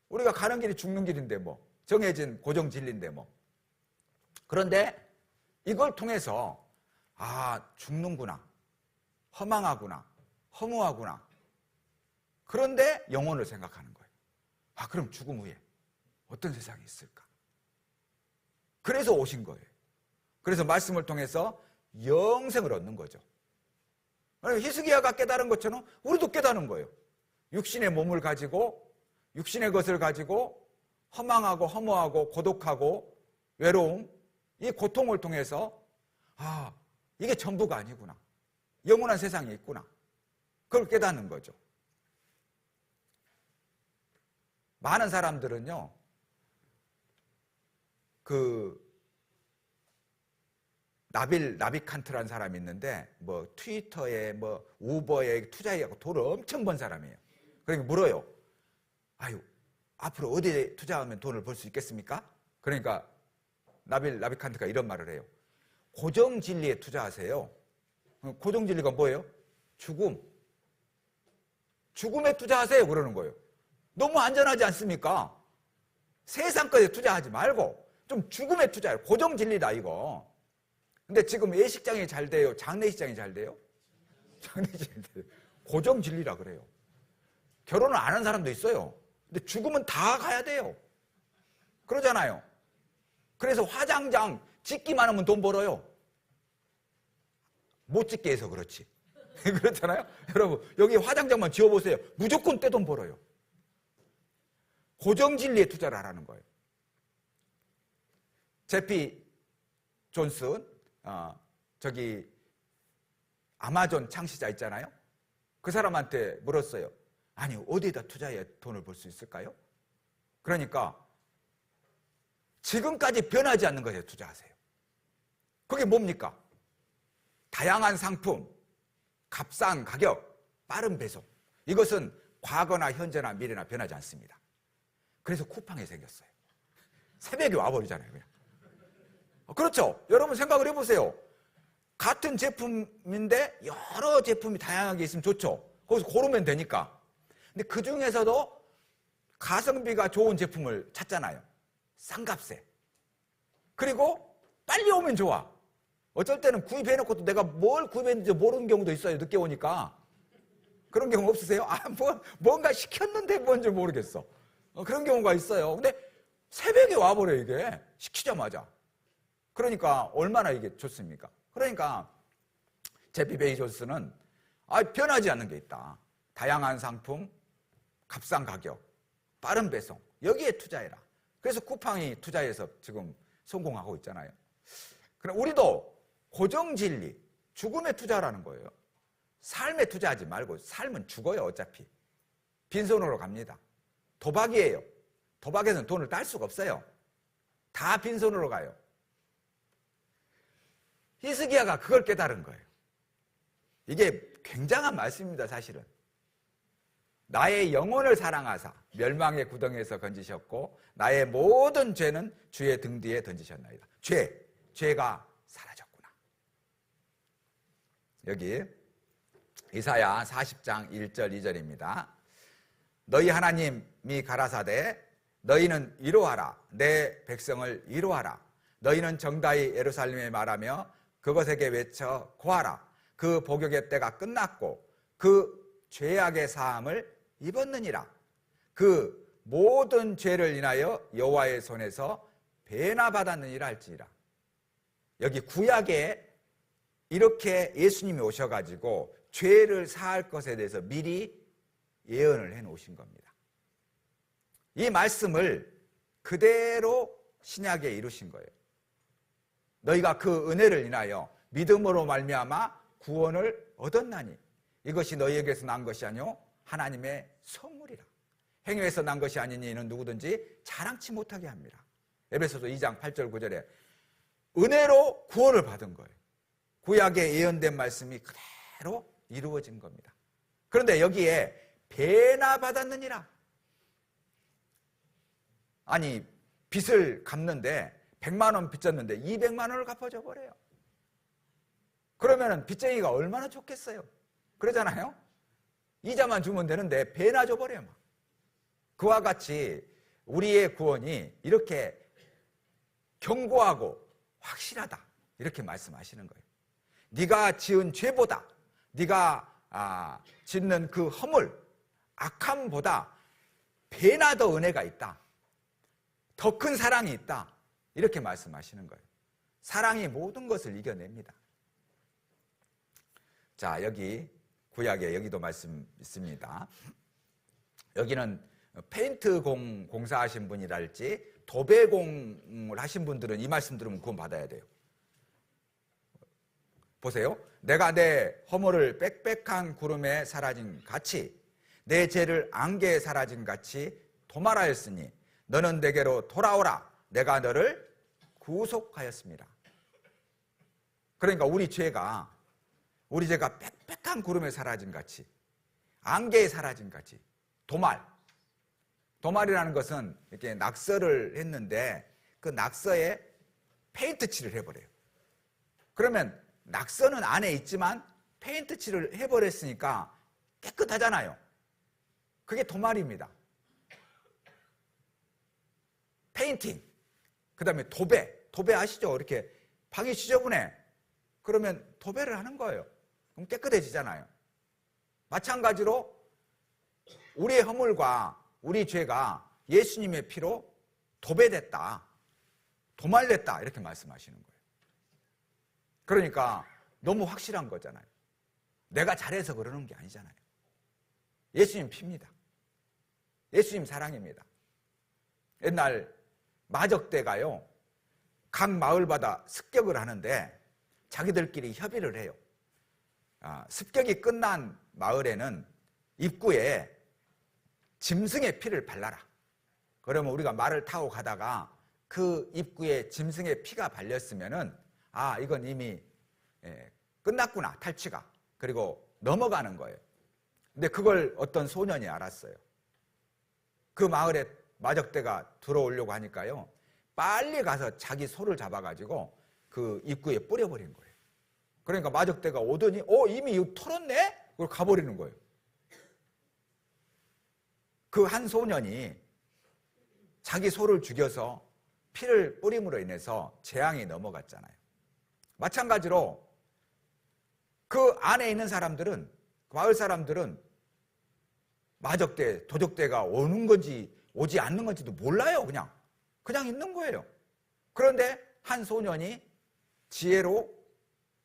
우리가 가는 길이 죽는 길인데 뭐, 정해진 고정 진리인데 뭐. 그런데 이걸 통해서 죽는구나, 허망하구나, 허무하구나. 그런데 영혼을 생각하는 거예요. 그럼 죽음 후에 어떤 세상이 있을까? 그래서 오신 거예요. 그래서 말씀을 통해서 영생을 얻는 거죠. 히스기야가 깨달은 것처럼 우리도 깨달은 거예요. 육신의 몸을 가지고, 육신의 것을 가지고 허망하고 허무하고 고독하고 외로움, 이 고통을 통해서 이게 전부가 아니구나. 영원한 세상이 있구나. 그걸 깨닫는 거죠. 많은 사람들은요, 나빌 나비칸트라는 사람이 있는데, 뭐 트위터에 뭐 우버에 투자해갖고 돈을 엄청 번 사람이에요. 그러니까 물어요. 앞으로 어디에 투자하면 돈을 벌 수 있겠습니까? 그러니까 나빌 나비칸트가 이런 말을 해요. 고정 진리에 투자하세요. 고정 진리가 뭐예요? 죽음. 죽음에 투자하세요. 그러는 거예요. 너무 안전하지 않습니까? 세상 것에 투자하지 말고 좀 죽음에 투자해요. 고정 진리다 이거. 근데 지금 예식장이 잘 돼요? 장례식장이 잘 돼요? 장례식장이 돼요. 고정 진리라 그래요. 결혼을 안 한 사람도 있어요. 근데 죽으면 다 가야 돼요. 그러잖아요. 그래서 화장장 짓기만 하면 돈 벌어요. 못 짓게 해서 그렇지. 그렇잖아요. 여러분 여기 화장장만 지어보세요. 무조건 떼돈 벌어요. 고정 진리에 투자를 하라는 거예요. 제피 존슨, 저기 아마존 창시자 있잖아요. 그 사람한테 물었어요. 아니 어디에다 투자해야 돈을 벌 수 있을까요? 그러니까 지금까지 변하지 않는 것에 투자하세요. 그게 뭡니까? 다양한 상품, 값싼 가격, 빠른 배송. 이것은 과거나 현재나 미래나 변하지 않습니다. 그래서 쿠팡이 생겼어요. 새벽에 와버리잖아요. 그냥. 그렇죠? 여러분 생각을 해보세요. 같은 제품인데 여러 제품이 다양하게 있으면 좋죠. 거기서 고르면 되니까. 근데 그 중에서도 가성비가 좋은 제품을 찾잖아요. 싼 값에. 그리고 빨리 오면 좋아. 어쩔 때는 구입해놓고도 내가 뭘 구입했는지 모르는 경우도 있어요. 늦게 오니까. 그런 경우 없으세요? 뭔가 시켰는데 뭔지 모르겠어. 그런 경우가 있어요. 근데 새벽에 와버려 이게. 시키자마자. 그러니까 얼마나 이게 좋습니까? 그러니까 제피 베이조스는 변하지 않는 게 있다. 다양한 상품, 값싼 가격, 빠른 배송. 여기에 투자해라. 그래서 쿠팡이 투자해서 지금 성공하고 있잖아요. 그럼 우리도 고정 진리, 죽음에 투자하라는 거예요. 삶에 투자하지 말고 삶은 죽어요 어차피. 빈손으로 갑니다. 도박이에요. 도박에서는 돈을 딸 수가 없어요. 다 빈손으로 가요. 히스기야가 그걸 깨달은 거예요. 이게 굉장한 말씀입니다 사실은. 나의 영혼을 사랑하사 멸망의 구덩이에서 건지셨고 나의 모든 죄는 주의 등 뒤에 던지셨나이다. 죄가 사라졌구나. 여기 이사야 40장 1절 2절입니다. 너희 하나님이 가라사대 너희는 위로하라. 내 백성을 위로하라. 너희는 정다이 예루살렘에 말하며 그것에게 외쳐 고하라. 그 복역의 때가 끝났고 그 죄악의 사함을 입었느니라. 그 모든 죄를 인하여 여호와의 손에서 배나 받았느니라 할지니라. 여기 구약의 이렇게 예수님이 오셔가지고 죄를 사할 것에 대해서 미리 예언을 해 놓으신 겁니다. 이 말씀을 그대로 신약에 이루신 거예요. 너희가 그 은혜를 인하여 믿음으로 말미암아 구원을 얻었나니 이것이 너희에게서 난 것이 아니요 하나님의 선물이라. 행위에서 난 것이 아니니 이는 누구든지 자랑치 못하게 합니다. 에베소서 2장 8절 9절에 은혜로 구원을 받은 거예요. 구약에 예언된 말씀이 그대로 이루어진 겁니다. 그런데 여기에 배나 받았느니라. 아니 빚을 갚는데 100만 원 빚졌는데 200만 원을 갚아줘 버려요. 그러면 빚쟁이가 얼마나 좋겠어요. 그러잖아요. 이자만 주면 되는데 배나 줘버려요. 막. 그와 같이 우리의 구원이 이렇게 견고하고 확실하다 이렇게 말씀하시는 거예요. 네가 지은 죄보다 네가 짓는 그 허물 악함보다 배나 더 은혜가 있다. 더 큰 사랑이 있다. 이렇게 말씀하시는 거예요. 사랑이 모든 것을 이겨냅니다. 자, 여기 구약에 여기도 말씀 있습니다. 여기는 페인트 공사하신 분이랄지 도배공을 하신 분들은 이 말씀 들으면 구원 받아야 돼요. 보세요. 내가 내 허물을 빽빽한 구름에 사라진 같이 내 죄를 안개에 사라진 같이 도말하였으니 너는 내게로 돌아오라. 내가 너를 구속하였습니다. 그러니까 우리 죄가 빽빽한 구름에 사라진 같이 안개에 사라진 같이 도말이라는 것은 이렇게 낙서를 했는데 그 낙서에 페인트 칠을 해버려요. 그러면 낙서는 안에 있지만 페인트 칠을 해버렸으니까 깨끗하잖아요. 그게 도말입니다. 페인팅, 그 다음에 도배 아시죠? 이렇게 방이 지저분해. 그러면 도배를 하는 거예요. 그럼 깨끗해지잖아요. 마찬가지로 우리의 허물과 우리 죄가 예수님의 피로 도배됐다, 도말됐다 이렇게 말씀하시는 거예요. 그러니까 너무 확실한 거잖아요. 내가 잘해서 그러는 게 아니잖아요. 예수님 피입니다. 예수님 사랑입니다. 옛날 마적대가요 각 마을마다 습격을 하는데 자기들끼리 협의를 해요. 습격이 끝난 마을에는 입구에 짐승의 피를 발라라. 그러면 우리가 말을 타고 가다가 그 입구에 짐승의 피가 발렸으면은 이건 이미 끝났구나, 탈취가. 그리고 넘어가는 거예요. 근데 그걸 어떤 소년이 알았어요. 그 마을에 마적대가 들어오려고 하니까요 빨리 가서 자기 소를 잡아가지고 그 입구에 뿌려버린 거예요. 그러니까 마적대가 오더니 이미 이거 털었네? 그걸 가버리는 거예요. 그 한 소년이 자기 소를 죽여서 피를 뿌림으로 인해서 재앙이 넘어갔잖아요. 마찬가지로 그 안에 있는 사람들은, 마을 사람들은 마적대, 도적대가 오는 건지 오지 않는 건지도 몰라요. 그냥 있는 거예요. 그런데 한 소년이 지혜로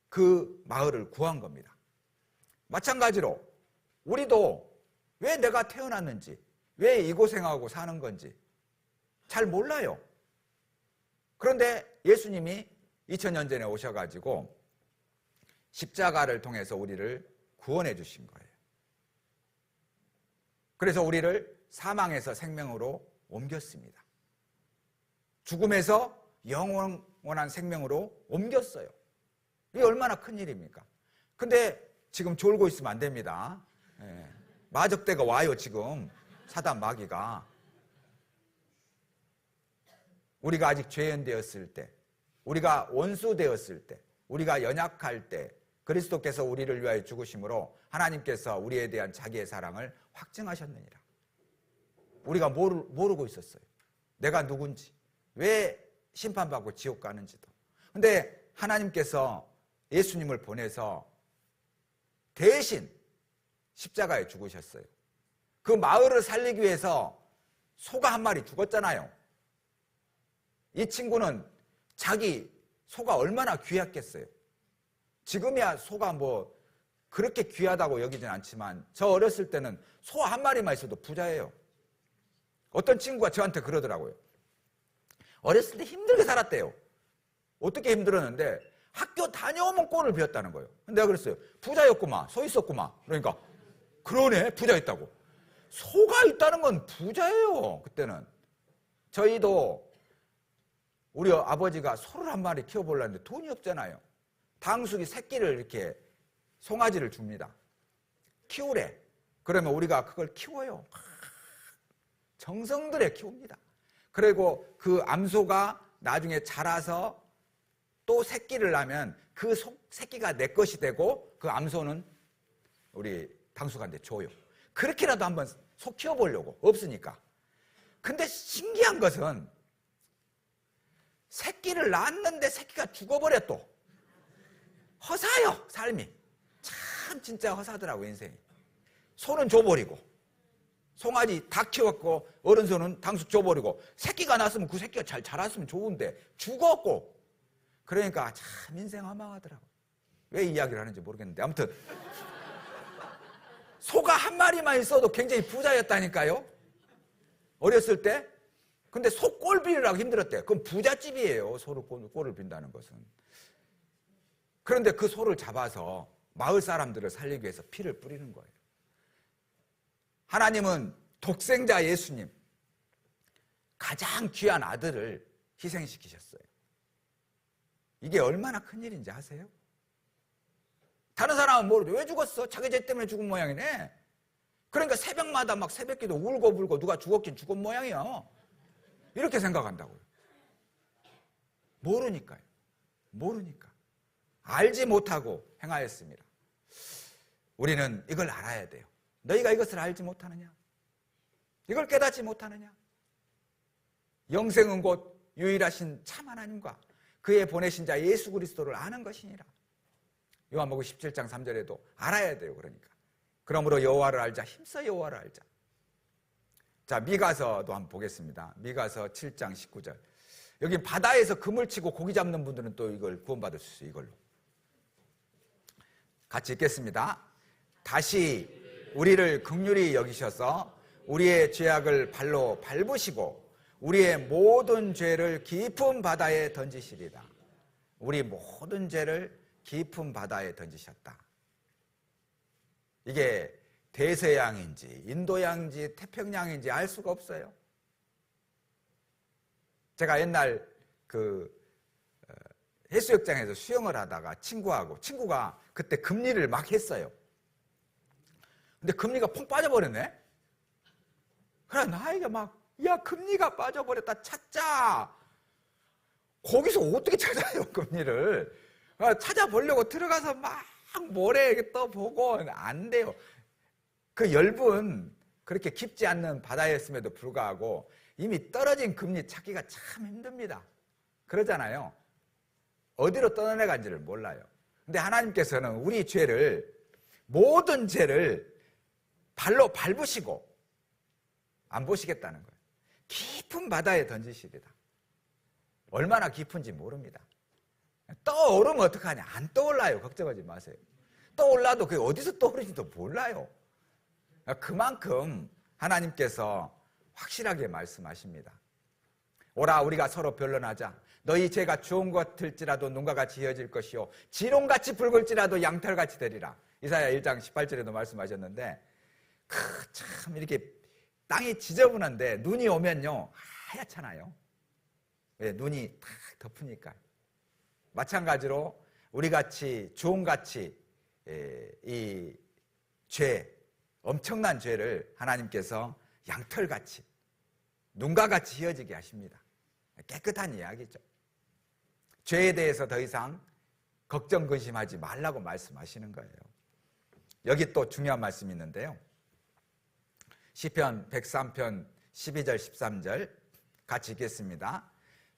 그 마을을 구한 겁니다. 마찬가지로 우리도 왜 내가 태어났는지, 왜 이 고생하고 사는 건지 잘 몰라요. 그런데 예수님이 2000년 전에 오셔가지고 십자가를 통해서 우리를 구원해 주신 거예요. 그래서 우리를 사망에서 생명으로 옮겼습니다. 죽음에서 영원한 생명으로 옮겼어요. 이게 얼마나 큰 일입니까? 근데 지금 졸고 있으면 안 됩니다. 마적대가 와요. 지금 사단 마귀가. 우리가 아직 죄인되었을 때, 우리가 원수되었을 때, 우리가 연약할 때 그리스도께서 우리를 위하여 죽으심으로 하나님께서 우리에 대한 자기의 사랑을 확증하셨느니라. 우리가 모르고 있었어요. 내가 누군지, 왜 심판받고 지옥 가는지도. 근데 하나님께서 예수님을 보내서 대신 십자가에 죽으셨어요. 그 마을을 살리기 위해서 소가 한 마리 죽었잖아요. 이 친구는 자기 소가 얼마나 귀했겠어요. 지금이야 소가 뭐 그렇게 귀하다고 여기진 않지만 저 어렸을 때는 소 한 마리만 있어도 부자예요. 어떤 친구가 저한테 그러더라고요. 어렸을 때 힘들게 살았대요. 어떻게 힘들었는데 학교 다녀오면 꼴을 비웠다는 거예요. 내가 그랬어요. 부자였구만. 소 있었구만. 그러니까 그러네. 부자였다고. 소가 있다는 건 부자예요. 그때는. 저희도 우리 아버지가 소를 한 마리 키워보려는데 돈이 없잖아요. 당숙이 새끼를 이렇게 송아지를 줍니다. 키우래. 그러면 우리가 그걸 키워요. 정성 들여 키웁니다. 그리고 그 암소가 나중에 자라서 또 새끼를 낳으면 그 새끼가 내 것이 되고 그 암소는 우리 당숙한테 줘요. 그렇게라도 한번 소 키워보려고. 없으니까. 근데 신기한 것은 새끼를 낳았는데 새끼가 죽어버려 또. 허사요, 삶이. 참 진짜 허사더라고, 인생이. 소는 줘버리고 송아지 다 키웠고 어른소는 당숙 줘버리고 새끼가 났으면 그 새끼가 잘 자랐으면 좋은데 죽었고. 그러니까 참 인생 허망하더라고. 왜 이야기를 하는지 모르겠는데 아무튼 소가 한 마리만 있어도 굉장히 부자였다니까요. 어렸을 때. 근데 소 꼴 비느라고 힘들었대. 그건 부잣집이에요. 소를 꼴을 빈다는 것은. 그런데 그 소를 잡아서 마을 사람들을 살리기 위해서 피를 뿌리는 거예요. 하나님은 독생자 예수님, 가장 귀한 아들을 희생시키셨어요. 이게 얼마나 큰일인지 아세요? 다른 사람은 모르죠. 왜 죽었어? 자기 죄 때문에 죽은 모양이네. 그러니까 새벽마다 막 새벽기도 울고 불고 누가 죽었긴 죽은 모양이야. 이렇게 생각한다고요. 모르니까요. 모르니까. 알지 못하고 행하였습니다. 우리는 이걸 알아야 돼요. 너희가 이것을 알지 못하느냐? 이걸 깨닫지 못하느냐? 영생은 곧 유일하신 참 하나님과 그의 보내신 자 예수 그리스도를 아는 것이니라. 요한복음 17장 3절에도 알아야 돼요. 그러니까. 그러므로 여호와를 알자. 힘써 여호와를 알자. 자, 미가서도 한번 보겠습니다. 미가서 7장 19절. 여기 바다에서 그물 치고 고기 잡는 분들은 또 이걸 구원받을 수 있어요. 이걸로. 같이 읽겠습니다. 다시 우리를 긍휼히 여기셔서 우리의 죄악을 발로 밟으시고 우리의 모든 죄를 깊은 바다에 던지시리라. 우리 모든 죄를 깊은 바다에 던지셨다. 이게 대서양인지 인도양인지 태평양인지 알 수가 없어요. 제가 옛날 그 해수욕장에서 수영을 하다가 친구가 그때 금리를 막 했어요. 근데 금리가 펑 빠져버렸네. 그래 나이가 막 야 금리가 빠져버렸다 찾자. 거기서 어떻게 찾아요 금리를. 찾아보려고 들어가서 막 모래 떠보고 안 돼요. 그 엷은 그렇게 깊지 않는 바다였음에도 불구하고 이미 떨어진 금리 찾기가 참 힘듭니다. 그러잖아요. 어디로 떠내려간지를 몰라요. 근데 하나님께서는 우리 죄를 모든 죄를 발로 밟으시고 안 보시겠다는 거예요. 깊은 바다에 던지시리라. 얼마나 깊은지 모릅니다. 떠오르면 어떡하냐. 안 떠올라요. 걱정하지 마세요. 떠올라도 그게 어디서 떠오르지도 몰라요. 그만큼 하나님께서 확실하게 말씀하십니다. 오라 우리가 서로 변론하자. 너희 죄가 주홍 같을지라도 눈과 같이 이어질 것이요 진홍같이 붉을지라도 양털같이 되리라. 이사야 1장 18절에도 말씀하셨는데 참 이렇게 땅이 지저분한데 눈이 오면요 하얗잖아요. 왜? 눈이 탁 덮으니까. 마찬가지로 우리같이 주홍같이 이 죄, 엄청난 죄를 하나님께서 양털같이 눈과 같이 휘어지게 하십니다. 깨끗한 이야기죠. 죄에 대해서 더 이상 걱정 근심하지 말라고 말씀하시는 거예요. 여기 또 중요한 말씀이 있는데요. 시편 103편 12절 13절 같이 읽겠습니다.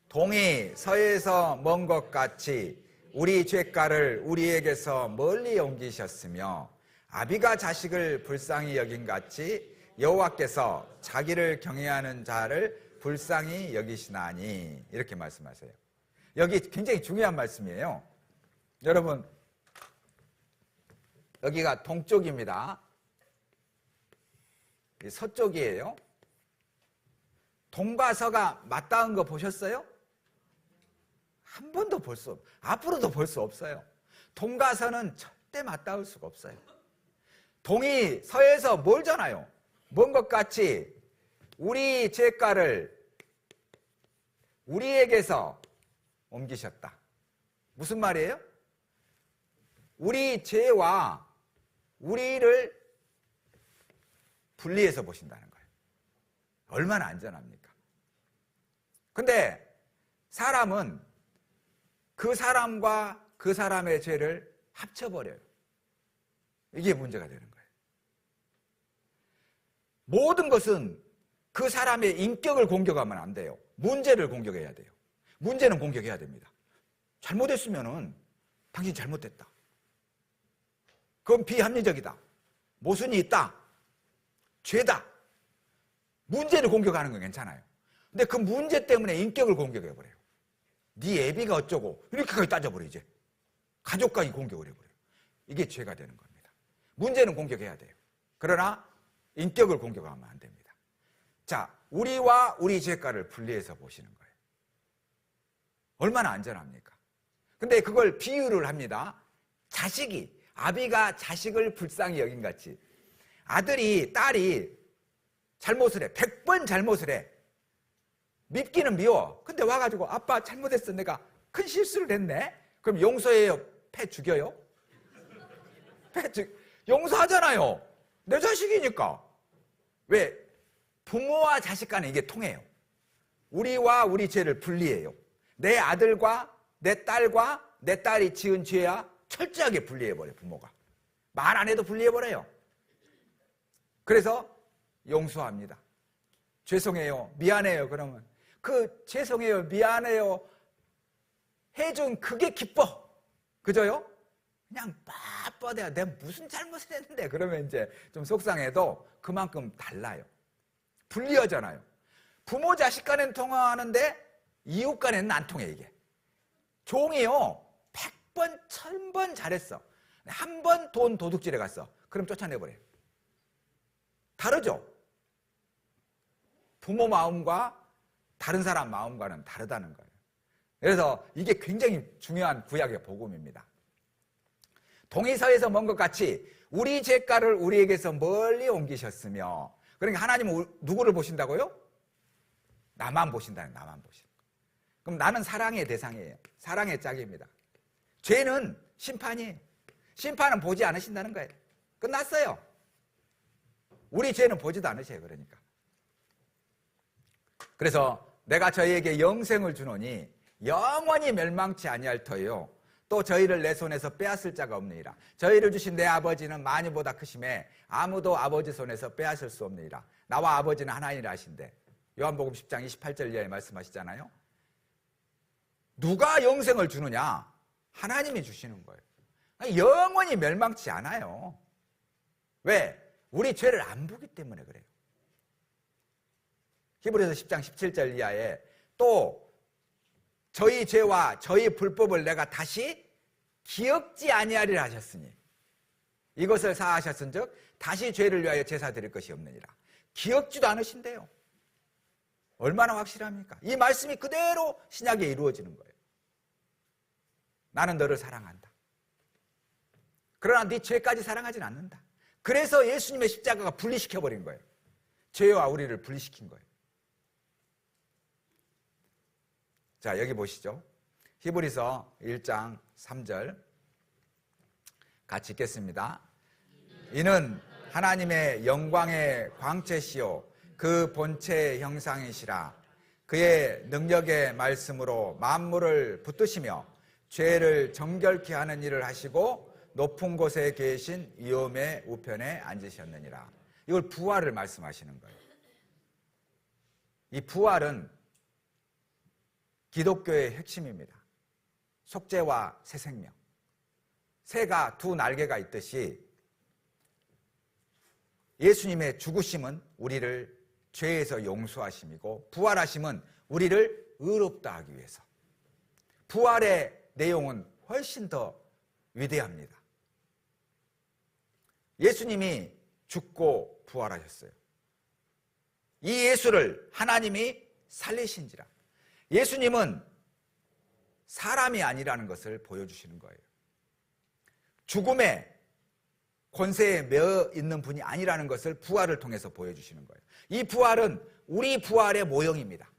동이 서에서 먼 것 같이 우리 죄가를 우리에게서 멀리 옮기셨으며 아비가 자식을 불쌍히 여긴 같이 여호와께서 자기를 경외하는 자를 불쌍히 여기시나니. 이렇게 말씀하세요. 여기 굉장히 중요한 말씀이에요. 여러분 여기가 동쪽입니다. 서쪽이에요. 동과 서가 맞닿은 거 보셨어요? 한 번도 볼 수 없어요. 앞으로도 볼 수 없어요. 동과 서는 절대 맞닿을 수가 없어요. 동이 서에서 멀잖아요. 먼 것 같이 우리 죄가를 우리에게서 옮기셨다. 무슨 말이에요? 우리 죄와 우리를 분리해서 보신다는 거예요. 얼마나 안전합니까? 근데 사람은 그 사람과 그 사람의 죄를 합쳐버려요. 이게 문제가 되는 거예요. 모든 것은 그 사람의 인격을 공격하면 안 돼요. 문제를 공격해야 돼요. 문제는 공격해야 됩니다. 잘못했으면은 당신 잘못됐다. 그건 비합리적이다. 모순이 있다. 죄다. 문제를 공격하는 건 괜찮아요. 근데 그 문제 때문에 인격을 공격해버려요. 네 애비가 어쩌고 이렇게까지 따져버려. 가족까지 공격을 해버려요. 이게 죄가 되는 겁니다. 문제는 공격해야 돼요. 그러나 인격을 공격하면 안 됩니다. 자, 우리와 우리 죄가를 분리해서 보시는 거예요. 얼마나 안전합니까? 근데 그걸 비유를 합니다. 자식이, 아비가 자식을 불쌍히 여긴같이 아들이, 딸이 잘못을 해. 100번 잘못을 해. 밉기는 미워. 근데 와가지고 아빠 잘못했어. 내가 큰 실수를 했네. 그럼 용서해요? 패 죽여요? 용서하잖아요. 내 자식이니까. 왜? 부모와 자식 간에 이게 통해요. 우리와 우리 죄를 분리해요. 내 아들과 내 딸과 내 딸이 지은 죄야 철저하게 분리해버려요. 부모가. 말 안 해도 분리해버려요. 그래서 용서합니다. 죄송해요. 미안해요. 그러면 그 죄송해요. 미안해요. 해준 그게 기뻐. 그죠요? 그냥 뻔뻔해요. 내가 무슨 잘못을 했는데. 그러면 이제 좀 속상해도 그만큼 달라요. 분리하잖아요. 부모 자식 간에는 통하는데 이웃 간에는 안 통해 이게. 종이요. 100번 1000번 잘했어. 한 번 돈 도둑질해 갔어. 그럼 쫓아내버려요. 다르죠? 부모 마음과 다른 사람 마음과는 다르다는 거예요. 그래서 이게 굉장히 중요한 구약의 복음입니다. 동이서에서 먼 것 같이 우리 죄가를 우리에게서 멀리 옮기셨으며, 그러니까 하나님은 누구를 보신다고요? 나만 보신다는, 나만 보시는 거예요. 그럼 나는 사랑의 대상이에요. 사랑의 짝입니다. 죄는 심판이에요. 심판은 보지 않으신다는 거예요. 끝났어요. 우리 죄는 보지도 않으셔요. 그러니까. 그래서 내가 저희에게 영생을 주노니 영원히 멸망치 아니할 터요. 또 저희를 내 손에서 빼앗을 자가 없느니라. 저희를 주신 내 아버지는 만유보다 크심에 아무도 아버지 손에서 빼앗을 수 없느니라. 나와 아버지는 하나이라 하신대. 요한복음 10장 28절 이하에 말씀하시잖아요. 누가 영생을 주느냐? 하나님이 주시는 거예요. 영원히 멸망치 않아요. 왜? 우리 죄를 안 보기 때문에 그래요. 히브리서 10장 17절 이하에 또 저희 죄와 저희 불법을 내가 다시 기억지 아니하리라 하셨으니 이것을 사하셨은즉 다시 죄를 위하여 제사 드릴 것이 없느니라. 기억지도 않으신대요. 얼마나 확실합니까? 이 말씀이 그대로 신약에 이루어지는 거예요. 나는 너를 사랑한다. 그러나 네 죄까지 사랑하진 않는다. 그래서 예수님의 십자가가 분리시켜버린 거예요. 죄와 우리를 분리시킨 거예요. 자, 여기 보시죠. 히브리서 1장 3절 같이 읽겠습니다. 이는 하나님의 영광의 광채시요 그 본체의 형상이시라. 그의 능력의 말씀으로 만물을 붙드시며 죄를 정결케 하는 일을 하시고 높은 곳에 계신 위엄의 우편에 앉으셨느니라. 이걸 부활을 말씀하시는 거예요. 이 부활은 기독교의 핵심입니다. 속죄와 새 생명. 새가 두 날개가 있듯이 예수님의 죽으심은 우리를 죄에서 용서하심이고 부활하심은 우리를 의롭다 하기 위해서. 부활의 내용은 훨씬 더 위대합니다. 예수님이 죽고 부활하셨어요. 이 예수를 하나님이 살리신지라. 예수님은 사람이 아니라는 것을 보여주시는 거예요. 죽음의 권세에 매어 있는 분이 아니라는 것을 부활을 통해서 보여주시는 거예요. 이 부활은 우리 부활의 모형입니다.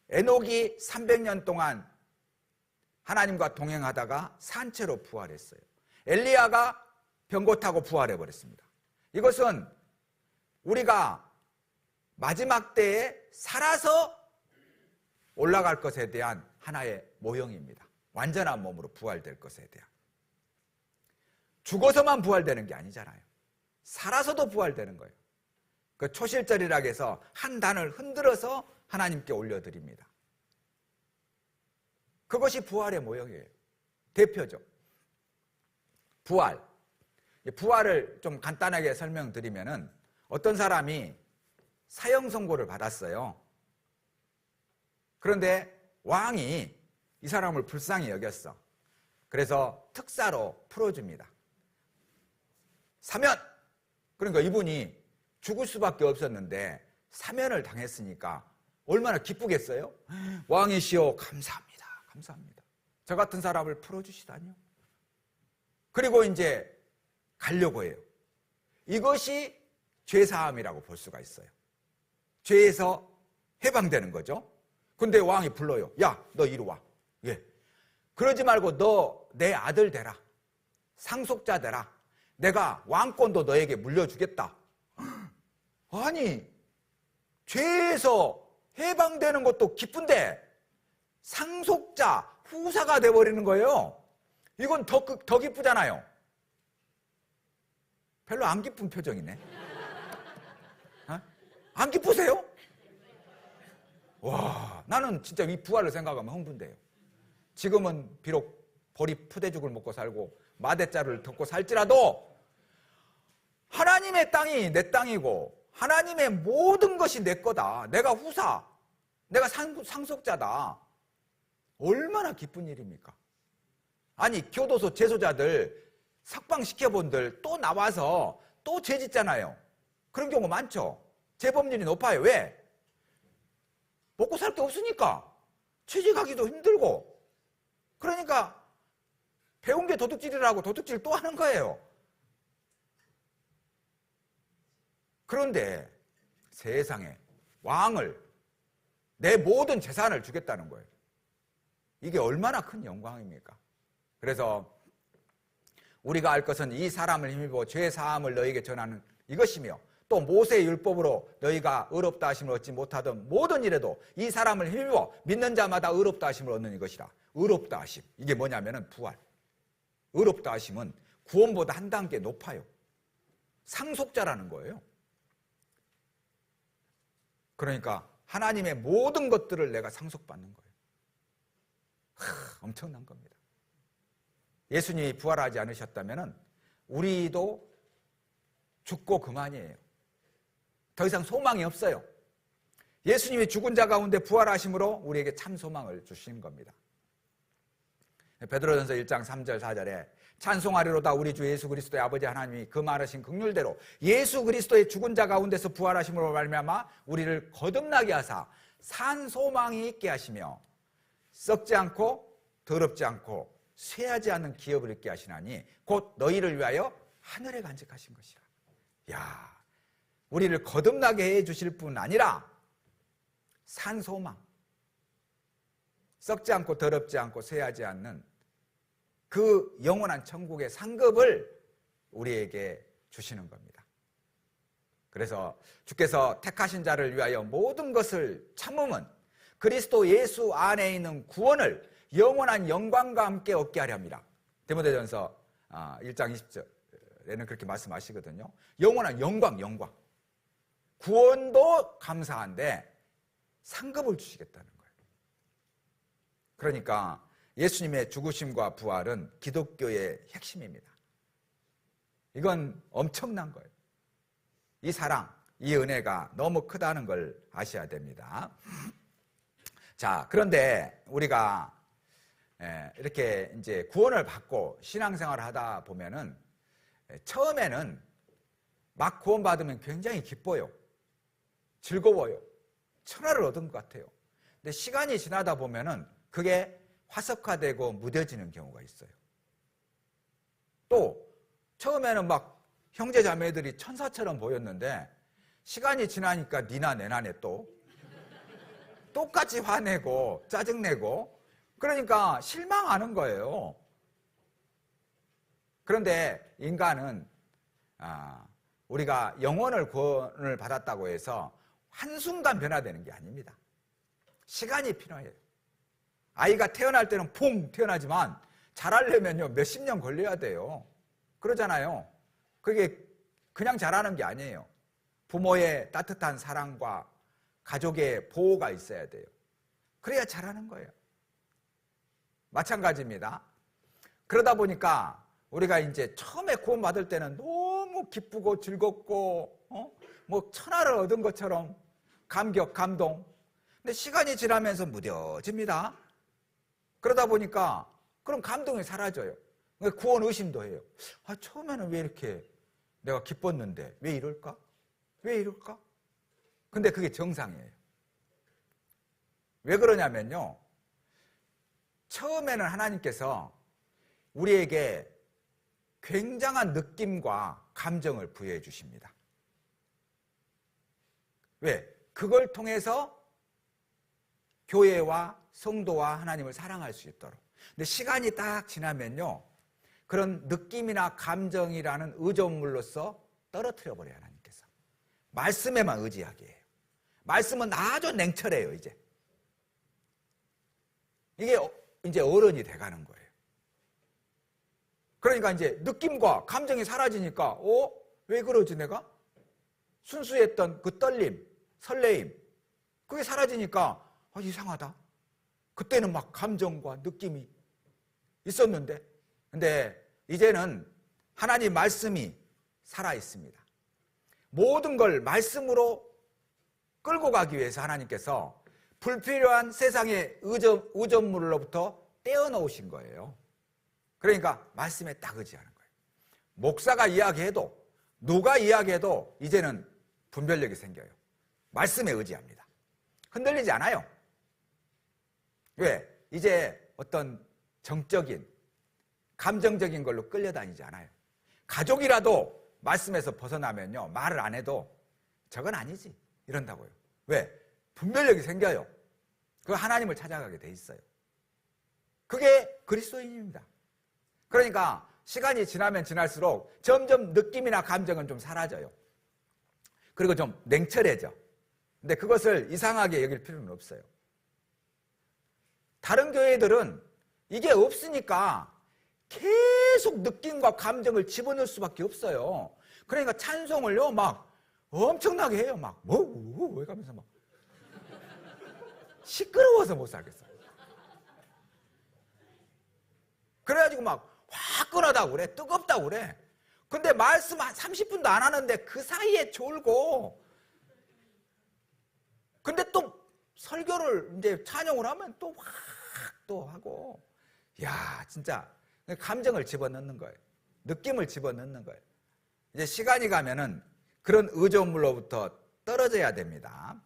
에녹이 300년 동안 하나님과 동행하다가 산채로 부활했어요. 엘리야가 병고 타고 부활해버렸습니다. 이것은 우리가 마지막 때에 살아서 올라갈 것에 대한 하나의 모형입니다. 완전한 몸으로 부활될 것에 대한. 죽어서만 부활되는 게 아니잖아요. 살아서도 부활되는 거예요. 그 초실절이라고 해서 한 단을 흔들어서 하나님께 올려드립니다. 그것이 부활의 모형이에요. 대표적. 부활. 부활을 좀 간단하게 설명드리면은 어떤 사람이 사형 선고를 받았어요. 그런데 왕이 이 사람을 불쌍히 여겼어. 그래서 특사로 풀어줍니다. 사면! 그러니까 이분이 죽을 수밖에 없었는데 사면을 당했으니까 얼마나 기쁘겠어요? 왕이시여 감사합니다. 감사합니다. 저 같은 사람을 풀어주시다니요. 그리고 이제 가려고 해요. 이것이 죄사함이라고 볼 수가 있어요. 죄에서 해방되는 거죠. 근데 왕이 불러요. 야, 너 이리 와. 예. 그러지 말고 너 내 아들 되라. 상속자 되라. 내가 왕권도 너에게 물려주겠다. 아니, 죄에서 해방되는 것도 기쁜데 상속자, 후사가 돼버리는 거예요. 이건 더 기쁘잖아요. 별로 안 기쁜 표정이네. 어? 안 기쁘세요? 와, 나는 진짜 이 부활을 생각하면 흥분돼요. 지금은 비록 보리 푸대죽을 먹고 살고 마대자루를 덮고 살지라도 하나님의 땅이 내 땅이고 하나님의 모든 것이 내 거다. 내가 후사, 내가 상속자다. 얼마나 기쁜 일입니까? 아니, 교도소 재소자들 석방시켜본들 또 나와서 또 죄 짓잖아요. 그런 경우 많죠. 재범률이 높아요. 왜? 먹고 살 게 없으니까. 취직하기도 힘들고. 그러니까 배운 게 도둑질이라고 도둑질 또 하는 거예요. 그런데 세상에 왕을, 내 모든 재산을 주겠다는 거예요. 이게 얼마나 큰 영광입니까? 그래서 우리가 알 것은 이 사람을 힘입어 죄 사함을 너희에게 전하는 이것이며 또 모세의 율법으로 너희가 의롭다 하심을 얻지 못하던 모든 일에도 이 사람을 힘입어 믿는 자마다 의롭다 하심을 얻는 이것이라. 의롭다 하심. 이게 뭐냐면은 부활. 의롭다 하심은 구원보다 한 단계 높아요. 상속자라는 거예요. 그러니까 하나님의 모든 것들을 내가 상속받는 거예요. 엄청난 겁니다. 예수님이 부활하지 않으셨다면 우리도 죽고 그만이에요. 더 이상 소망이 없어요. 예수님이 죽은 자 가운데 부활하심으로 우리에게 참 소망을 주신 겁니다. 베드로전서 1장 3절 4절에 찬송하리로다 우리 주 예수 그리스도의 아버지 하나님이 그 말하신 긍휼대로 예수 그리스도의 죽은 자 가운데서 부활하심으로 말미암아 우리를 거듭나게 하사 산 소망이 있게 하시며 썩지 않고 더럽지 않고 쇠하지 않는 기업을 있게 하시나니 곧 너희를 위하여 하늘에 간직하신 것이라. 야, 우리를 거듭나게 해 주실 뿐 아니라 산 소망, 썩지 않고 더럽지 않고 쇠하지 않는 그 영원한 천국의 상급을 우리에게 주시는 겁니다. 그래서 주께서 택하신 자를 위하여 모든 것을 참음은 그리스도 예수 안에 있는 구원을 영원한 영광과 함께 얻게 하려 합니다. 디모데전서 1장 20절에는 그렇게 말씀하시거든요. 영원한 영광. 구원도 감사한데 상급을 주시겠다는 거예요. 그러니까 예수님의 죽으심과 부활은 기독교의 핵심입니다. 이건 엄청난 거예요. 이 사랑, 이 은혜가 너무 크다는 걸 아셔야 됩니다. 자, 그런데 우리가 이렇게 이제 구원을 받고 신앙생활을 하다 보면은 처음에는 막 구원받으면 굉장히 기뻐요. 즐거워요. 천하를 얻은 것 같아요. 근데 시간이 지나다 보면은 그게 화석화되고 무뎌지는 경우가 있어요. 또 처음에는 막 형제 자매들이 천사처럼 보였는데 시간이 지나니까 니나 내나네 또 똑같이 화내고 짜증내고 그러니까 실망하는 거예요. 그런데 인간은 우리가 영혼을 구원을 받았다고 해서 한순간 변화되는 게 아닙니다. 시간이 필요해요. 아이가 태어날 때는 퐁 태어나지만 자라려면요 몇십 년 걸려야 돼요. 그러잖아요. 그게 그냥 자라는 게 아니에요. 부모의 따뜻한 사랑과 가족의 보호가 있어야 돼요. 그래야 자라는 거예요. 마찬가지입니다. 그러다 보니까 우리가 이제 처음에 구원받을 때는 너무 기쁘고 즐겁고 뭐 천하를 얻은 것처럼 감격, 감동. 근데 시간이 지나면서 무뎌집니다. 그러다 보니까 그런 감동이 사라져요. 구원 의심도 해요. 처음에는 왜 이렇게 내가 기뻤는데 왜 이럴까? 왜 이럴까? 근데 그게 정상이에요. 왜 그러냐면요. 처음에는 하나님께서 우리에게 굉장한 느낌과 감정을 부여해 주십니다. 왜? 그걸 통해서 교회와 성도와 하나님을 사랑할 수 있도록. 근데 시간이 딱 지나면요. 그런 느낌이나 감정이라는 의존물로서 떨어뜨려 버려요, 하나님께서. 말씀에만 의지하게 해요. 말씀은 아주 냉철해요, 이제. 이게 이제 어른이 돼가는 거예요. 그러니까 이제 느낌과 감정이 사라지니까, 왜 그러지 내가? 순수했던 그 떨림, 설레임, 그게 사라지니까, 이상하다. 그때는 막 감정과 느낌이 있었는데, 근데 이제는 하나님 말씀이 살아있습니다. 모든 걸 말씀으로 끌고 가기 위해서 하나님께서 불필요한 세상의 의존물로부터 떼어놓으신 거예요. 그러니까 말씀에 딱 의지하는 거예요. 목사가 이야기해도 누가 이야기해도 이제는 분별력이 생겨요. 말씀에 의지합니다. 흔들리지 않아요. 왜? 이제 어떤 정적인 감정적인 걸로 끌려다니지 않아요. 가족이라도 말씀에서 벗어나면요 말을 안 해도 저건 아니지 이런다고요. 왜? 분별력이 생겨요. 그 하나님을 찾아가게 돼 있어요. 그게 그리스도인입니다. 그러니까 시간이 지나면 지날수록 점점 느낌이나 감정은 좀 사라져요. 그리고 좀 냉철해져. 근데 그것을 이상하게 여길 필요는 없어요. 다른 교회들은 이게 없으니까 계속 느낌과 감정을 집어넣을 수밖에 없어요. 그러니까 찬송을요 막 엄청나게 해요. 막 왜 가면서 막 시끄러워서 못 살겠어. 그래가지고 막 화끈하다고 그래, 뜨겁다고 그래. 근데 말씀 한 30분도 안 하는데 그 사이에 졸고. 근데 또 설교를 이제 찬양을 하면 또 확 또 하고. 야, 진짜 감정을 집어넣는 거예요. 느낌을 집어넣는 거예요. 이제 시간이 가면은 그런 의존물로부터 떨어져야 됩니다.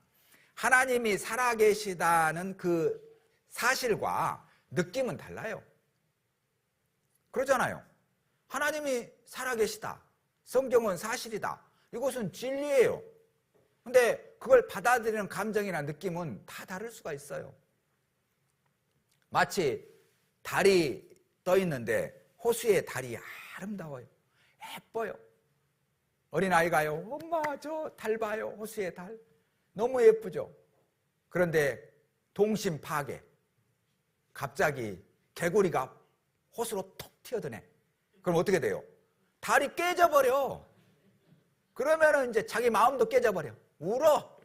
하나님이 살아계시다는 그 사실과 느낌은 달라요. 그러잖아요. 하나님이 살아계시다. 성경은 사실이다. 이것은 진리예요. 근데 그걸 받아들이는 감정이나 느낌은 다 다를 수가 있어요. 마치 달이 떠 있는데 호수의 달이 아름다워요. 예뻐요. 어린아이가요. 엄마 저 달 봐요. 호수의 달. 너무 예쁘죠. 그런데 동심 파괴. 갑자기 개구리가 호수로 톡 튀어드네. 그럼 어떻게 돼요? 달이 깨져버려. 그러면은 이제 자기 마음도 깨져버려. 울어.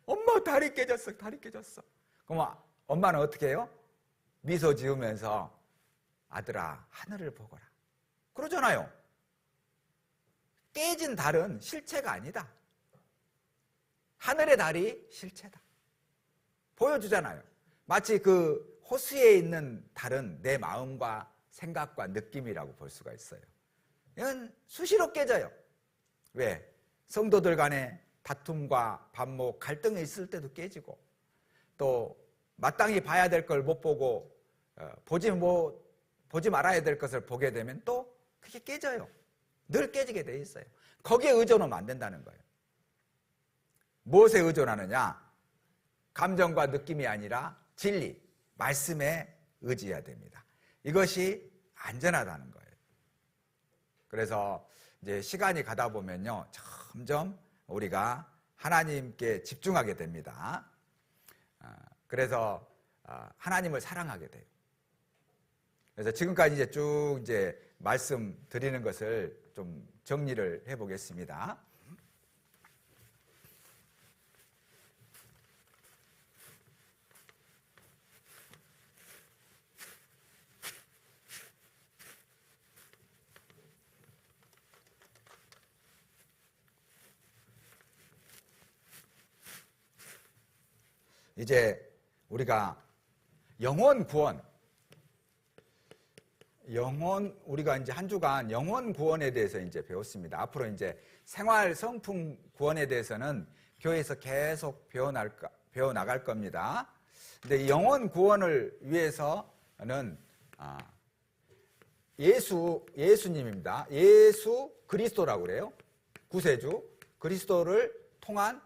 엄마 달이 깨졌어. 달이 깨졌어. 그럼 엄마는 어떻게 해요? 미소 지으면서 아들아 하늘을 보거라. 그러잖아요. 깨진 달은 실체가 아니다. 하늘의 달이 실체다. 보여주잖아요. 마치 그 호수에 있는 달은 내 마음과 생각과 느낌이라고 볼 수가 있어요. 이건 수시로 깨져요. 왜? 성도들 간에 다툼과 반목, 갈등이 있을 때도 깨지고, 또 마땅히 봐야 될 걸 못 보고 보지 말아야 될 것을 보게 되면 또 그게 깨져요. 늘 깨지게 돼 있어요. 거기에 의존하면 안 된다는 거예요. 무엇에 의존하느냐? 감정과 느낌이 아니라 진리, 말씀에 의지해야 됩니다. 이것이 안전하다는 거예요. 그래서 이제 시간이 가다 보면요, 점점 우리가 하나님께 집중하게 됩니다. 그래서 하나님을 사랑하게 돼요. 그래서 지금까지 이제 쭉 이제 말씀 드리는 것을 좀 정리를 해보겠습니다. 이제 우리가 영혼 구원, 우리가 이제 한 주간 영혼 구원에 대해서 이제 배웠습니다. 앞으로 이제 생활 성품 구원에 대해서는 교회에서 계속 배워나갈 겁니다. 근데 이 영혼 구원을 위해서는 예수님입니다. 예수 그리스도라고 그래요. 구세주 그리스도를 통한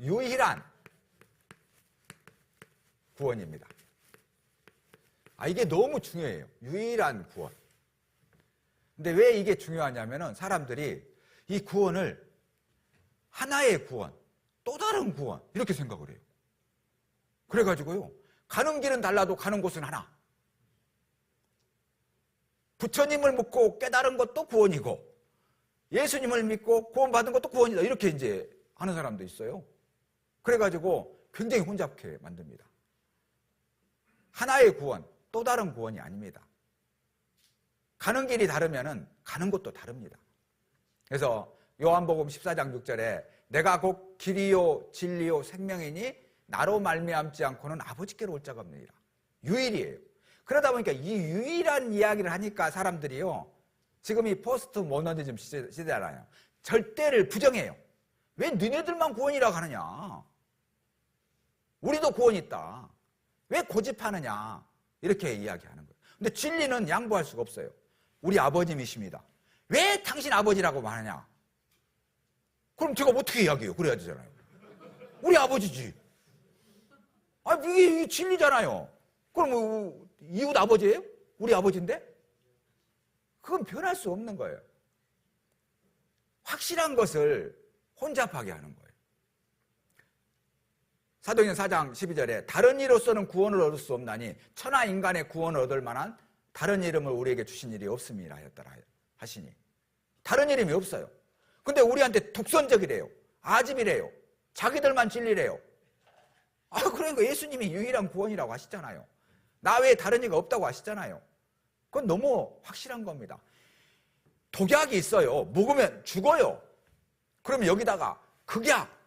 유일한 구원입니다. 이게 너무 중요해요. 유일한 구원. 근데 왜 이게 중요하냐면은 사람들이 이 구원을 하나의 구원, 또 다른 구원 이렇게 생각을 해요. 그래가지고요, 가는 길은 달라도 가는 곳은 하나. 부처님을 믿고 깨달은 것도 구원이고, 예수님을 믿고 구원받은 것도 구원이다, 이렇게 이제 하는 사람도 있어요. 그래가지고 굉장히 혼잡게 만듭니다. 하나의 구원, 또 다른 구원이 아닙니다. 가는 길이 다르면은 가는 곳도 다릅니다. 그래서 요한복음 14장 6절에 내가 곧 길이요 진리요 생명이니 나로 말미암지 않고는 아버지께로 올 자가 없느니라. 유일이에요. 그러다 보니까 이 유일한 이야기를 하니까 사람들이요, 지금 이 포스트 모더니즘 시대잖아요. 절대를 부정해요. 왜 너네들만 구원이라고 하느냐? 우리도 구원이 있다. 왜 고집하느냐? 이렇게 이야기하는 거예요. 근데 진리는 양보할 수가 없어요. 우리 아버님이십니다. 왜 당신 아버지라고 말하냐? 그럼 제가 어떻게 이야기해요? 그래야 되잖아요. 우리 아버지지. 이게 진리잖아요. 그럼 이웃 아버지예요? 우리 아버지인데? 그건 변할 수 없는 거예요. 확실한 것을 혼잡하게 하는 거예요. 사도행전 4장 12절에 다른 이로서는 구원을 얻을 수 없나니 천하 인간의 구원을 얻을 만한 다른 이름을 우리에게 주신 일이 없음이라 하였더라 하시니, 다른 이름이 없어요. 근데 우리한테 독선적이래요. 아집이래요. 자기들만 진리래요. 그러니까 예수님이 유일한 구원이라고 하시잖아요. 나 외에 다른 이가 없다고 하시잖아요. 그건 너무 확실한 겁니다. 독약이 있어요. 먹으면 죽어요. 그러면 여기다가 극약,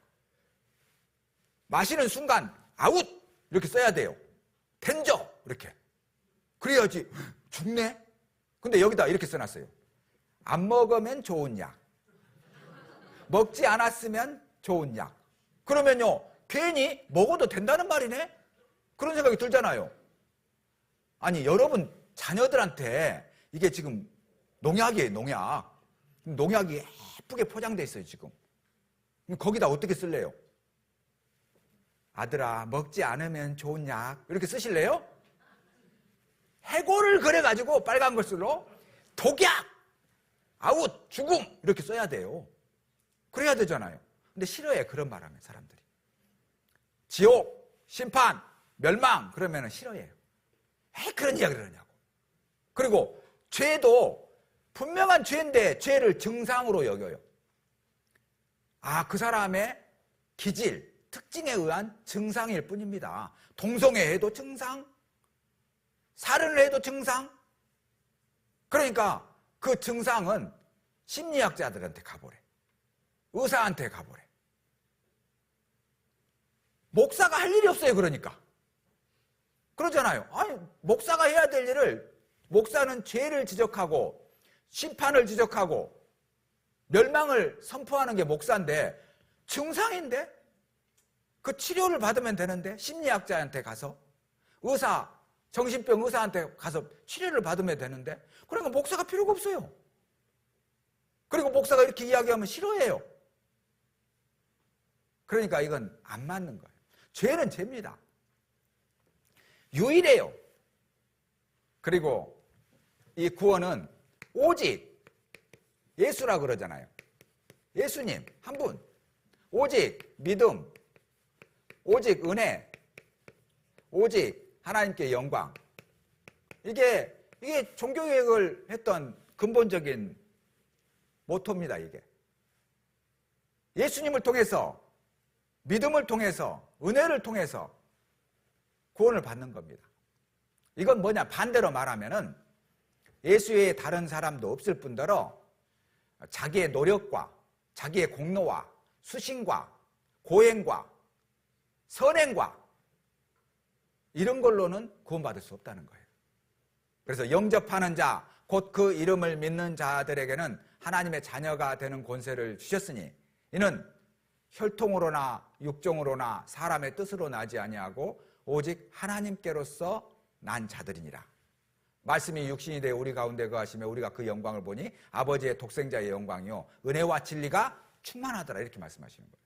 마시는 순간 아웃 이렇게 써야 돼요. 덴저 이렇게. 그래야지 죽네. 근데 여기다 이렇게 써놨어요. 안 먹으면 좋은 약, 먹지 않았으면 좋은 약. 그러면요, 괜히 먹어도 된다는 말이네? 그런 생각이 들잖아요. 아니, 여러분 자녀들한테 이게 지금 농약이에요. 농약이 예쁘게 포장돼 있어요. 지금 거기다 어떻게 쓸래요? 아들아, 먹지 않으면 좋은 약 이렇게 쓰실래요? 해골을 그려가지고 빨간 것으로 독약, 아웃, 죽음 이렇게 써야 돼요. 그래야 되잖아요. 근데 싫어해, 그런 말 하면 사람들이. 지옥, 심판, 멸망 그러면 싫어해요. 왜 그런 이야기를 하냐고. 그리고 죄도 분명한 죄인데 죄를 증상으로 여겨요. 그 사람의 기질, 특징에 의한 증상일 뿐입니다. 동성애해도 증상, 살인을 해도 증상. 그러니까 그 증상은 심리학자들한테 가보래. 의사한테 가보래. 목사가 할 일이 없어요. 그러니까. 그러잖아요. 목사가 해야 될 일을 목사는 죄를 지적하고 심판을 지적하고 멸망을 선포하는 게 목사인데, 증상인데 그 치료를 받으면 되는데, 심리학자한테 가서 의사, 정신병 의사한테 가서 치료를 받으면 되는데, 그러니까 목사가 필요가 없어요. 그리고 목사가 이렇게 이야기하면 싫어해요. 그러니까 이건 안 맞는 거예요. 죄는 죄입니다. 유일해요. 그리고 이 구원은 오직 예수라 그러잖아요. 예수님 한 분, 오직 믿음, 오직 은혜, 오직 하나님께 영광. 이게 종교개혁을 했던 근본적인 모토입니다. 이게 예수님을 통해서, 믿음을 통해서, 은혜를 통해서 구원을 받는 겁니다. 이건 뭐냐, 반대로 말하면은 예수 외에 다른 사람도 없을 뿐더러 자기의 노력과 자기의 공로와 수신과 고행과 선행과 이런 걸로는 구원받을 수 없다는 거예요. 그래서 영접하는 자, 곧 그 이름을 믿는 자들에게는 하나님의 자녀가 되는 권세를 주셨으니 이는 혈통으로나 육종으로나 사람의 뜻으로 나지 아니하고 오직 하나님께로서 난 자들이니라. 말씀이 육신이 되어 우리 가운데 거하시며 우리가 그 영광을 보니 아버지의 독생자의 영광이요 은혜와 진리가 충만하더라. 이렇게 말씀하시는 거예요.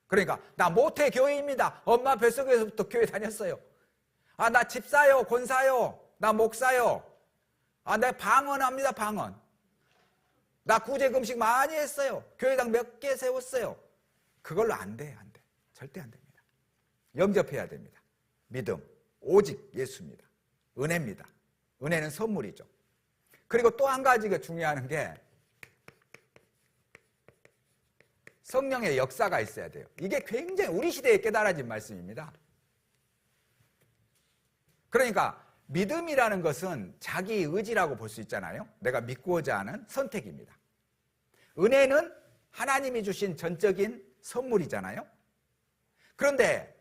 그러니까 나 모태 교회입니다. 엄마 뱃속에서부터 교회 다녔어요. 나 집사요, 권사요, 나 목사요. 내 방언합니다, 방언. 나 구제금식 많이 했어요. 교회당 몇 개 세웠어요. 그걸로 안 돼, 안 돼. 절대 안 됩니다. 영접해야 됩니다. 믿음, 오직 예수입니다. 은혜입니다. 은혜는 선물이죠. 그리고 또 한 가지가 중요한 게 성령의 역사가 있어야 돼요. 이게 굉장히 우리 시대에 깨달아진 말씀입니다. 그러니까 믿음이라는 것은 자기 의지라고 볼 수 있잖아요. 내가 믿고자 하는 선택입니다. 은혜는 하나님이 주신 전적인 선물이잖아요. 그런데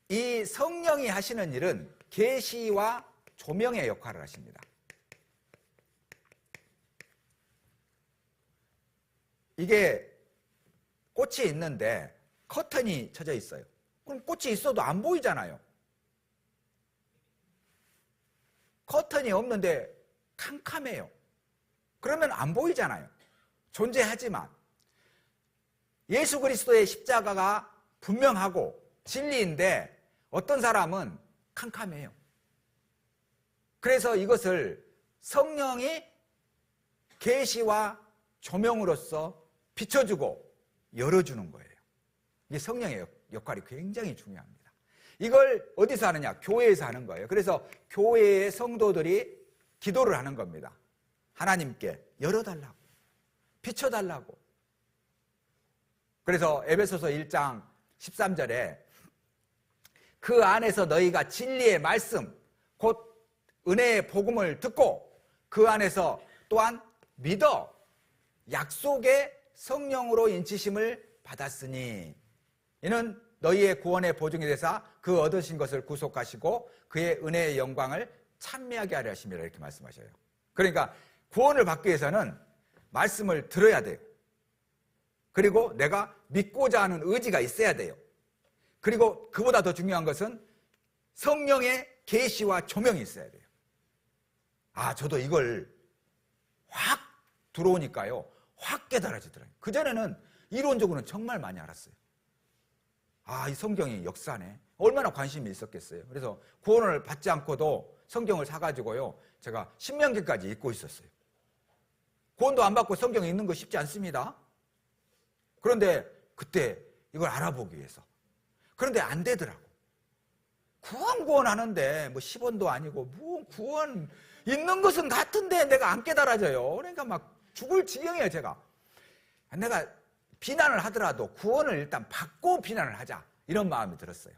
이 성령이 하시는 일은 계시와 조명의 역할을 하십니다. 이게 꽃이 있는데 커튼이 쳐져 있어요. 그럼 꽃이 있어도 안 보이잖아요. 커튼이 없는데 캄캄해요. 그러면 안 보이잖아요. 존재하지만 예수 그리스도의 십자가가 분명하고 진리인데 어떤 사람은 캄캄해요. 그래서 이것을 성령이 계시와 조명으로서 비춰주고 열어주는 거예요. 이게 성령의 역할이 굉장히 중요합니다. 이걸 어디서 하느냐? 교회에서 하는 거예요. 그래서 교회의 성도들이 기도를 하는 겁니다. 하나님께 열어달라고, 비춰달라고. 그래서 에베소서 1장 13절에 그 안에서 너희가 진리의 말씀, 곧 은혜의 복음을 듣고 그 안에서 또한 믿어 약속의 성령으로 인치심을 받았으니 이는 너희의 구원의 보증이 되사 그 얻으신 것을 구속하시고 그의 은혜의 영광을 찬미하게 하려 하심이라 이렇게 말씀하셔요. 그러니까 구원을 받기 위해서는 말씀을 들어야 돼요. 그리고 내가 믿고자 하는 의지가 있어야 돼요. 그리고 그보다 더 중요한 것은 성령의 계시와 조명이 있어야 돼요. 저도 이걸 확 들어오니까요. 확 깨달아지더라고요. 그전에는 이론적으로는 정말 많이 알았어요. 이 성경이 역사네. 얼마나 관심이 있었겠어요. 그래서 구원을 받지 않고도 성경을 사가지고요. 제가 신명기까지 읽고 있었어요. 구원도 안 받고 성경에 읽는 거 쉽지 않습니다. 그런데 그때 이걸 알아보기 위해서. 그런데 안 되더라고. 구원 하는데 뭐 10원도 아니고 뭐 구원 있는 것은 같은데 내가 안 깨달아져요. 그러니까 막 죽을 지경이에요, 제가. 내가 비난을 하더라도 구원을 일단 받고 비난을 하자. 이런 마음이 들었어요.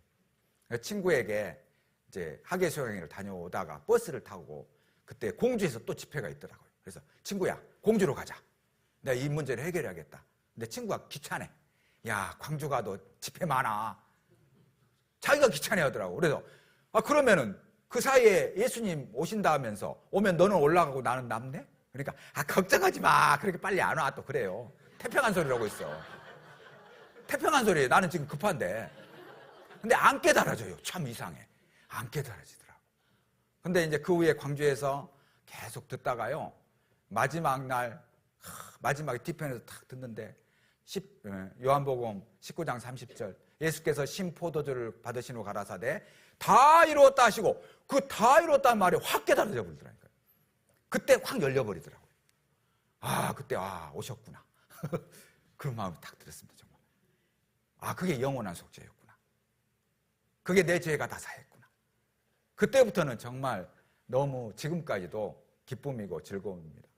친구에게 이제 학예수양회를 다녀오다가 버스를 타고 그때 공주에서 또 집회가 있더라고요. 그래서 친구야, 공주로 가자. 내가 이 문제를 해결해야겠다. 근데 친구가 귀찮아. 야, 광주 가도 집회 많아. 자기가 귀찮아 하더라고. 그래서 그러면은 그 사이에 예수님 오신다면서 오면 너는 올라가고 나는 남네? 그러니까 걱정하지 마. 그렇게 빨리 안 와. 또 그래요. 태평한 소리라고 있어. 태평한 소리예요. 나는 지금 급한데. 근데 안 깨달아져요. 참 이상해. 안 깨달아지더라고. 근데 이제 그 후에 광주에서 계속 듣다가요. 마지막 날 마지막에 뒤편에서 탁 듣는데 요한복음 19장 30절 예수께서 신포도주를 받으시고 가라사대 다 이루었다 하시고 그 다 이루었다는 말이 확 깨달아져 버리더라고요. 그때 확 열려버리더라고요. 그때 오셨구나. 그런 마음이 탁 들었습니다. 정말. 그게 영원한 속죄였구나. 그게 내 죄가 다 사했구나. 그때부터는 정말 너무 지금까지도 기쁨이고 즐거움입니다.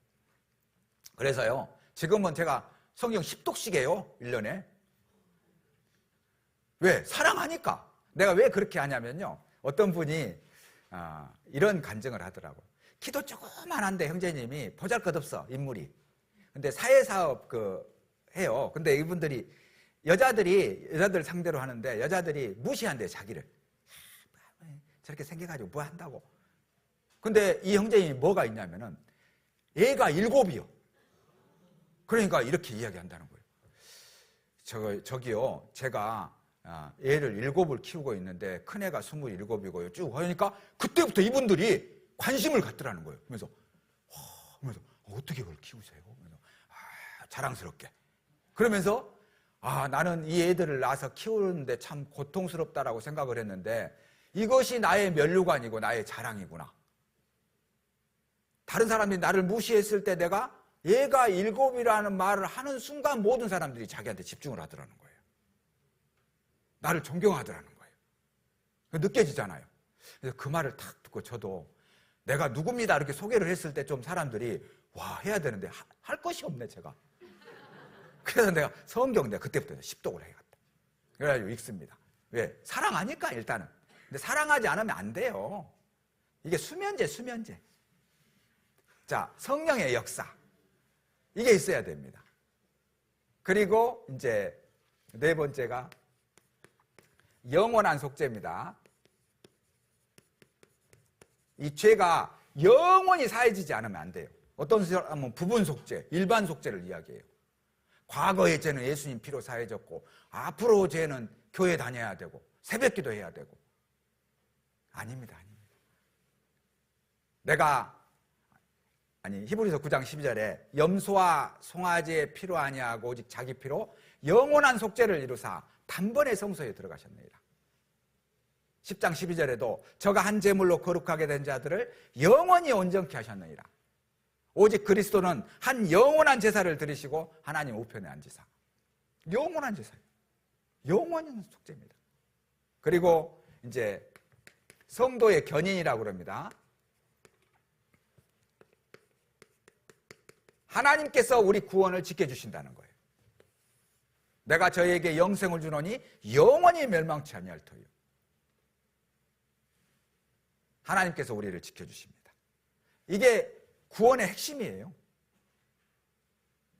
그래서요, 지금은 제가 성경 10독씩 해요, 1년에. 왜? 사랑하니까. 내가 왜 그렇게 하냐면요, 어떤 분이 이런 간증을 하더라고요. 기도 조그만 한데 형제님이 보잘것없어, 인물이. 근데 사회사업 해요. 근데 이분들이 여자들 상대로 하는데 여자들이 무시한대요, 자기를. 저렇게 생겨가지고 뭐 한다고. 근데 이 형제님이 뭐가 있냐면은 애가 7이요. 그러니까 이렇게 이야기한다는 거예요. 저기요, 제가 애를 7을 키우고 있는데 큰애가 27이고요. 쭉 하니까 그때부터 이분들이 관심을 갖더라는 거예요. 그러면서 어떻게 그걸 키우세요? 그러면서 자랑스럽게. 그러면서 나는 이 애들을 낳아서 키우는데 참 고통스럽다라고 생각을 했는데 이것이 나의 면류관이고 나의 자랑이구나. 다른 사람들이 나를 무시했을 때 내가 얘가 7이라는 말을 하는 순간 모든 사람들이 자기한테 집중을 하더라는 거예요. 나를 존경하더라는 거예요. 느껴지잖아요. 그래서 그 말을 탁 듣고 저도 내가 누굽니다 이렇게 소개를 했을 때 좀 사람들이 해야 되는데 할 것이 없네 제가. 그래서 내가 내가 그때부터 10독을 해갔다. 그래가지고 읽습니다. 왜? 사랑하니까 일단은. 근데 사랑하지 않으면 안 돼요. 이게 수면제. 자, 성령의 역사. 이게 있어야 됩니다. 그리고 이제 4번째가 영원한 속죄입니다. 이 죄가 영원히 사해지지 않으면 안 돼요. 어떤 사람은 부분 속죄, 일반 속죄를 이야기해요. 과거의 죄는 예수님 피로 사해졌고 앞으로 죄는 교회 다녀야 되고 새벽기도 해야 되고. 아닙니다. 히브리서 9장 12절에 염소와 송아지의 피로 아니하고 오직 자기 피로 영원한 속죄를 이루사 단번에 성소에 들어가셨느니라. 10장 12절에도 저가 한 제물로 거룩하게 된 자들을 영원히 온전케 하셨느니라. 오직 그리스도는 한 영원한 제사를 드리시고 하나님 우편에 앉으사. 영원한 제사예요. 영원한 속죄입니다. 그리고 이제 성도의 견인이라고 그럽니다. 하나님께서 우리 구원을 지켜주신다는 거예요. 내가 저에게 영생을 주노니 영원히 멸망치 아니할 터이요. 하나님께서 우리를 지켜주십니다. 이게 구원의 핵심이에요.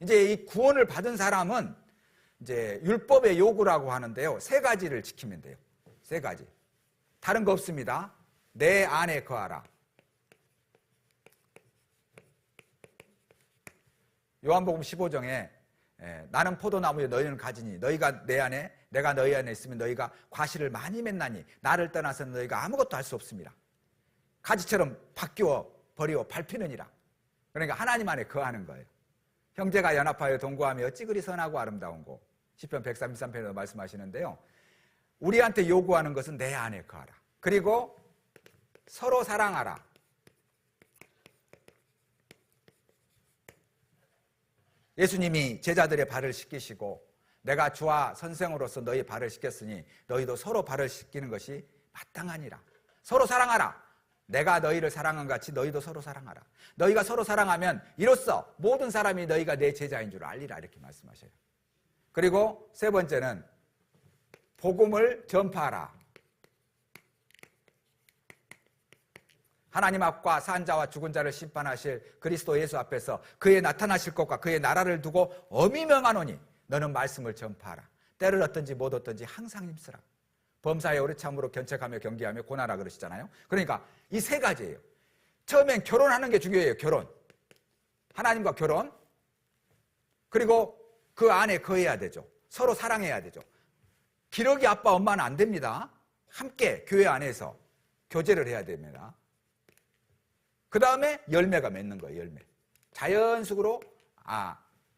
이제 이 구원을 받은 사람은 이제 율법의 요구라고 하는데요. 3가지를 지키면 돼요. 3가지. 다른 거 없습니다. 내 안에 거하라. 요한복음 15장에 나는 포도나무에 너희는 가지니 너희가 내 안에 내가 너희 안에 있으면 너희가 과실을 많이 맺나니 나를 떠나서는 너희가 아무것도 할 수 없습니다. 가지처럼 바뀌어 버리고 밟히느니라. 그러니까 하나님 안에 거하는 거예요. 형제가 연합하여 동거하며 어찌 그리 선하고 아름다운고. 시편 133편에도 말씀하시는데요. 우리한테 요구하는 것은 내 안에 거하라. 그리고 서로 사랑하라. 예수님이 제자들의 발을 씻기시고 내가 주와 선생으로서 너희 발을 씻겼으니 너희도 서로 발을 씻기는 것이 마땅하니라. 서로 사랑하라. 내가 너희를 사랑한 같이 너희도 서로 사랑하라. 너희가 서로 사랑하면 이로써 모든 사람이 너희가 내 제자인 줄 알리라. 이렇게 말씀하셔요. 그리고 3번째는 복음을 전파하라. 하나님 앞과 산 자와 죽은 자를 심판하실 그리스도 예수 앞에서 그의 나타나실 것과 그의 나라를 두고 엄히 명하노니 너는 말씀을 전파하라. 때를 얻든지 못 얻든지 항상 힘쓰라. 범사에 오래 참으로 견책하며 경계하며 고나라 그러시잖아요. 그러니까 이 세 가지예요. 처음엔 결혼하는 게 중요해요. 결혼. 하나님과 결혼. 그리고 그 안에 거해야 되죠. 서로 사랑해야 되죠. 기러기 아빠 엄마는 안 됩니다. 함께 교회 안에서 교제를 해야 됩니다. 그 다음에 열매가 맺는 거예요. 열매. 자연식으로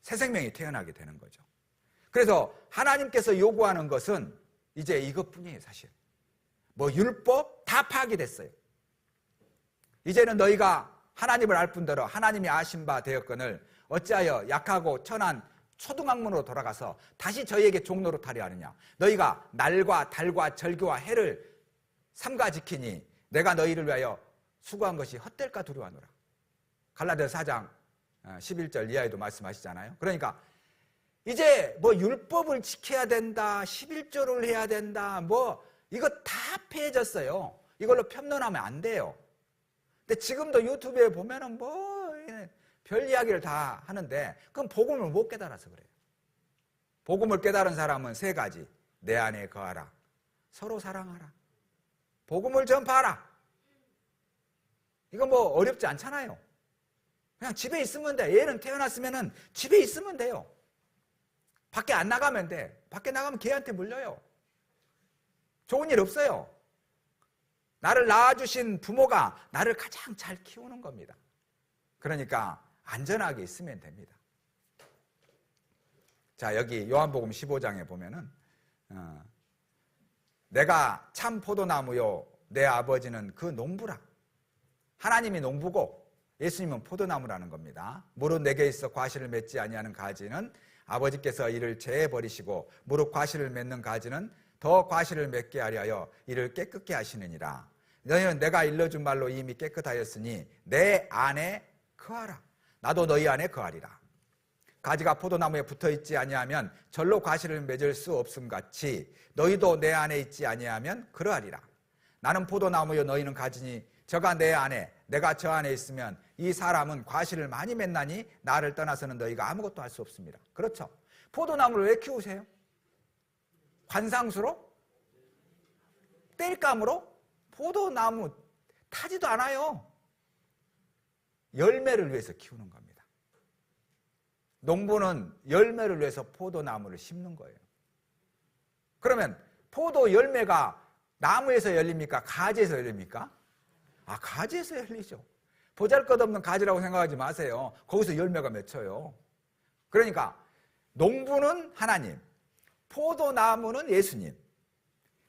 새 생명이 태어나게 되는 거죠. 그래서 하나님께서 요구하는 것은 이제 이것뿐이에요. 사실 뭐 율법 다 파악이 됐어요. 이제는 너희가 하나님을 알 뿐더러 하나님이 아신 바 되었거늘 어찌하여 약하고 천한 초등학문으로 돌아가서 다시 저희에게 종로로 타려 하느냐. 너희가 날과 달과 절기와 해를 삼가 지키니 내가 너희를 위하여 수고한 것이 헛될까 두려워하노라. 갈라디아서 4장 11절 이하에도 말씀하시잖아요. 그러니까 이제 뭐 율법을 지켜야 된다, 11조를 해야 된다, 뭐 이거 다 폐해졌어요. 이걸로 편론하면 안 돼요. 근데 지금도 유튜브에 보면은 뭐 별 이야기를 다 하는데 그건 복음을 못 깨달아서 그래요. 복음을 깨달은 사람은 세 가지. 내 안에 거하라. 서로 사랑하라. 복음을 전파하라. 이거 뭐 어렵지 않잖아요. 그냥 집에 있으면 돼. 얘는 태어났으면은 집에 있으면 돼요. 밖에 안 나가면 돼. 밖에 나가면 걔한테 물려요. 좋은 일 없어요. 나를 낳아주신 부모가 나를 가장 잘 키우는 겁니다. 그러니까 안전하게 있으면 됩니다. 자, 여기 요한복음 15장에 보면은 내가 참 포도나무요 내 아버지는 그 농부라. 하나님이 농부고 예수님은 포도나무라는 겁니다. 무릇 내게 있어 과실을 맺지 아니하는 가지는 아버지께서 이를 제해버리시고 무릇 과실을 맺는 가지는 더 과실을 맺게 하려 이를 깨끗게 하시느니라. 너희는 내가 일러준 말로 이미 깨끗하였으니 내 안에 거하라. 나도 너희 안에 거하리라. 가지가 포도나무에 붙어있지 아니하면 절로 과실을 맺을 수 없음 같이 너희도 내 안에 있지 아니하면 그러하리라. 나는 포도나무요 너희는 가지니 저가 내 안에 내가 저 안에 있으면 이 사람은 과실을 많이 맺나니 나를 떠나서는 너희가 아무것도 할 수 없습니다. 그렇죠? 포도나무를 왜 키우세요? 관상수로? 땔감으로? 포도나무 타지도 않아요. 열매를 위해서 키우는 겁니다. 농부는 열매를 위해서 포도나무를 심는 거예요. 그러면 포도 열매가 나무에서 열립니까? 가지에서 열립니까? 가지에서 열리죠. 보잘것없는 가지라고 생각하지 마세요. 거기서 열매가 맺혀요. 그러니까 농부는 하나님, 포도나무는 예수님,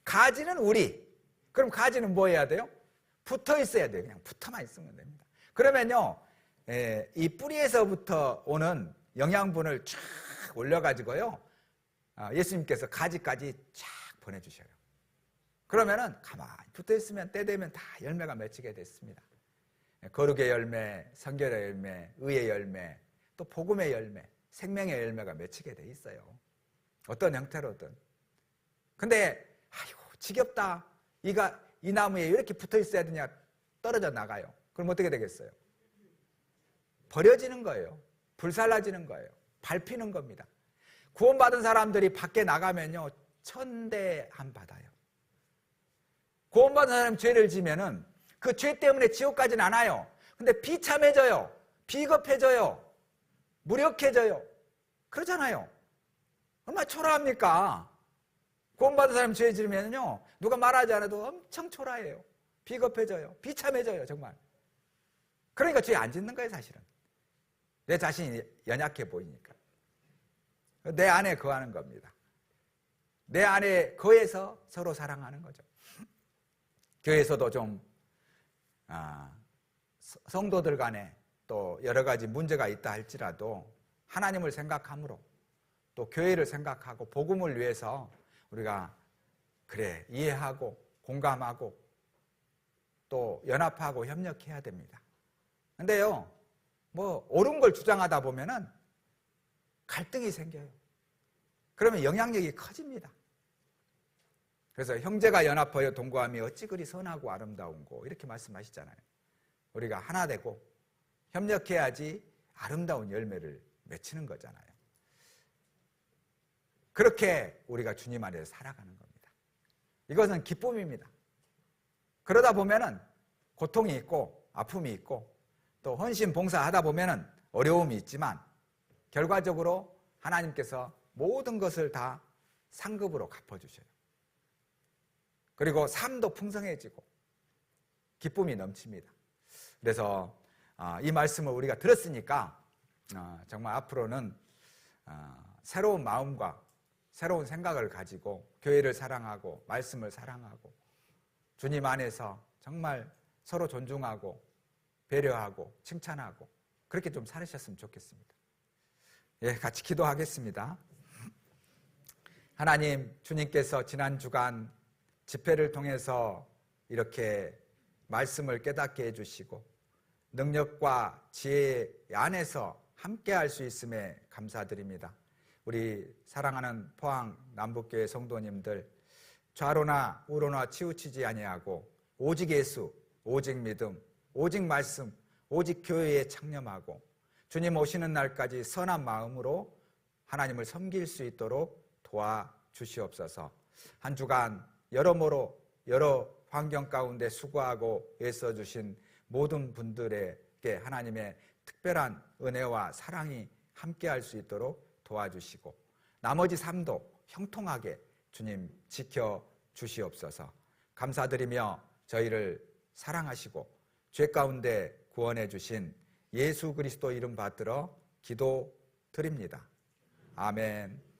가지는 우리. 그럼 가지는 뭐 해야 돼요? 붙어 있어야 돼요. 그냥 붙어만 있으면 됩니다. 그러면요, 이 뿌리에서부터 오는 영양분을 쫙 올려가지고요, 예수님께서 가지까지 쫙 보내주셔요. 그러면은 가만히 붙어 있으면 때 되면 다 열매가 맺히게 됐습니다. 거룩의 열매, 성결의 열매, 의의 열매, 또 복음의 열매, 생명의 열매가 맺히게 돼 있어요. 어떤 형태로든. 근데 아이고 지겹다. 이 나무에 이렇게 붙어 있어야 되냐? 떨어져 나가요. 그럼 어떻게 되겠어요? 버려지는 거예요. 불살라지는 거예요. 밟히는 겁니다. 구원받은 사람들이 밖에 나가면요, 천대안 받아요. 구원받은 사람이 죄를 지면은 그 죄 때문에 지옥 가진 않아요. 근데 비참해져요. 비겁해져요. 무력해져요. 그러잖아요. 얼마나 초라합니까? 구원받은 사람이 죄 지으면요, 누가 말하지 않아도 엄청 초라해요. 비겁해져요. 비참해져요. 정말. 그러니까 죄 안 짓는 거예요. 사실은. 내 자신이 연약해 보이니까. 내 안에 거하는 겁니다. 내 안에 거해서 서로 사랑하는 거죠. 교회에서도 좀 성도들 간에 또 여러 가지 문제가 있다 할지라도 하나님을 생각함으로 또 교회를 생각하고 복음을 위해서 우리가 그래 이해하고 공감하고 또 연합하고 협력해야 됩니다. 근데요, 뭐 옳은 걸 주장하다 보면은 갈등이 생겨요. 그러면 영향력이 커집니다. 그래서 형제가 연합하여 동거함이 어찌 그리 선하고 아름다운고 이렇게 말씀하시잖아요. 우리가 하나 되고 협력해야지 아름다운 열매를 맺히는 거잖아요. 그렇게 우리가 주님 안에서 살아가는 겁니다. 이것은 기쁨입니다. 그러다 보면은 고통이 있고 아픔이 있고 또 헌신 봉사하다 보면은 어려움이 있지만 결과적으로 하나님께서 모든 것을 다 상급으로 갚아주셔요. 그리고 삶도 풍성해지고 기쁨이 넘칩니다. 그래서 이 말씀을 우리가 들었으니까 정말 앞으로는 새로운 마음과 새로운 생각을 가지고 교회를 사랑하고 말씀을 사랑하고 주님 안에서 정말 서로 존중하고 배려하고 칭찬하고 그렇게 좀 살으셨으면 좋겠습니다. 예, 같이 기도하겠습니다. 하나님, 주님께서 지난 주간 집회를 통해서 이렇게 말씀을 깨닫게 해주시고 능력과 지혜 안에서 함께 할 수 있음에 감사드립니다. 우리 사랑하는 포항 남북교회 성도님들 좌로나 우로나 치우치지 아니하고 오직 예수, 오직 믿음, 오직 말씀, 오직 교회에 창념하고 주님 오시는 날까지 선한 마음으로 하나님을 섬길 수 있도록 도와주시옵소서. 한 주간 여러모로 여러 환경 가운데 수고하고 애써주신 모든 분들에게 하나님의 특별한 은혜와 사랑이 함께할 수 있도록 도와주시고 나머지 삶도 형통하게 주님 지켜주시옵소서. 감사드리며 저희를 사랑하시고 죄 가운데 구원해 주신 예수 그리스도 이름 받들어 기도드립니다. 아멘.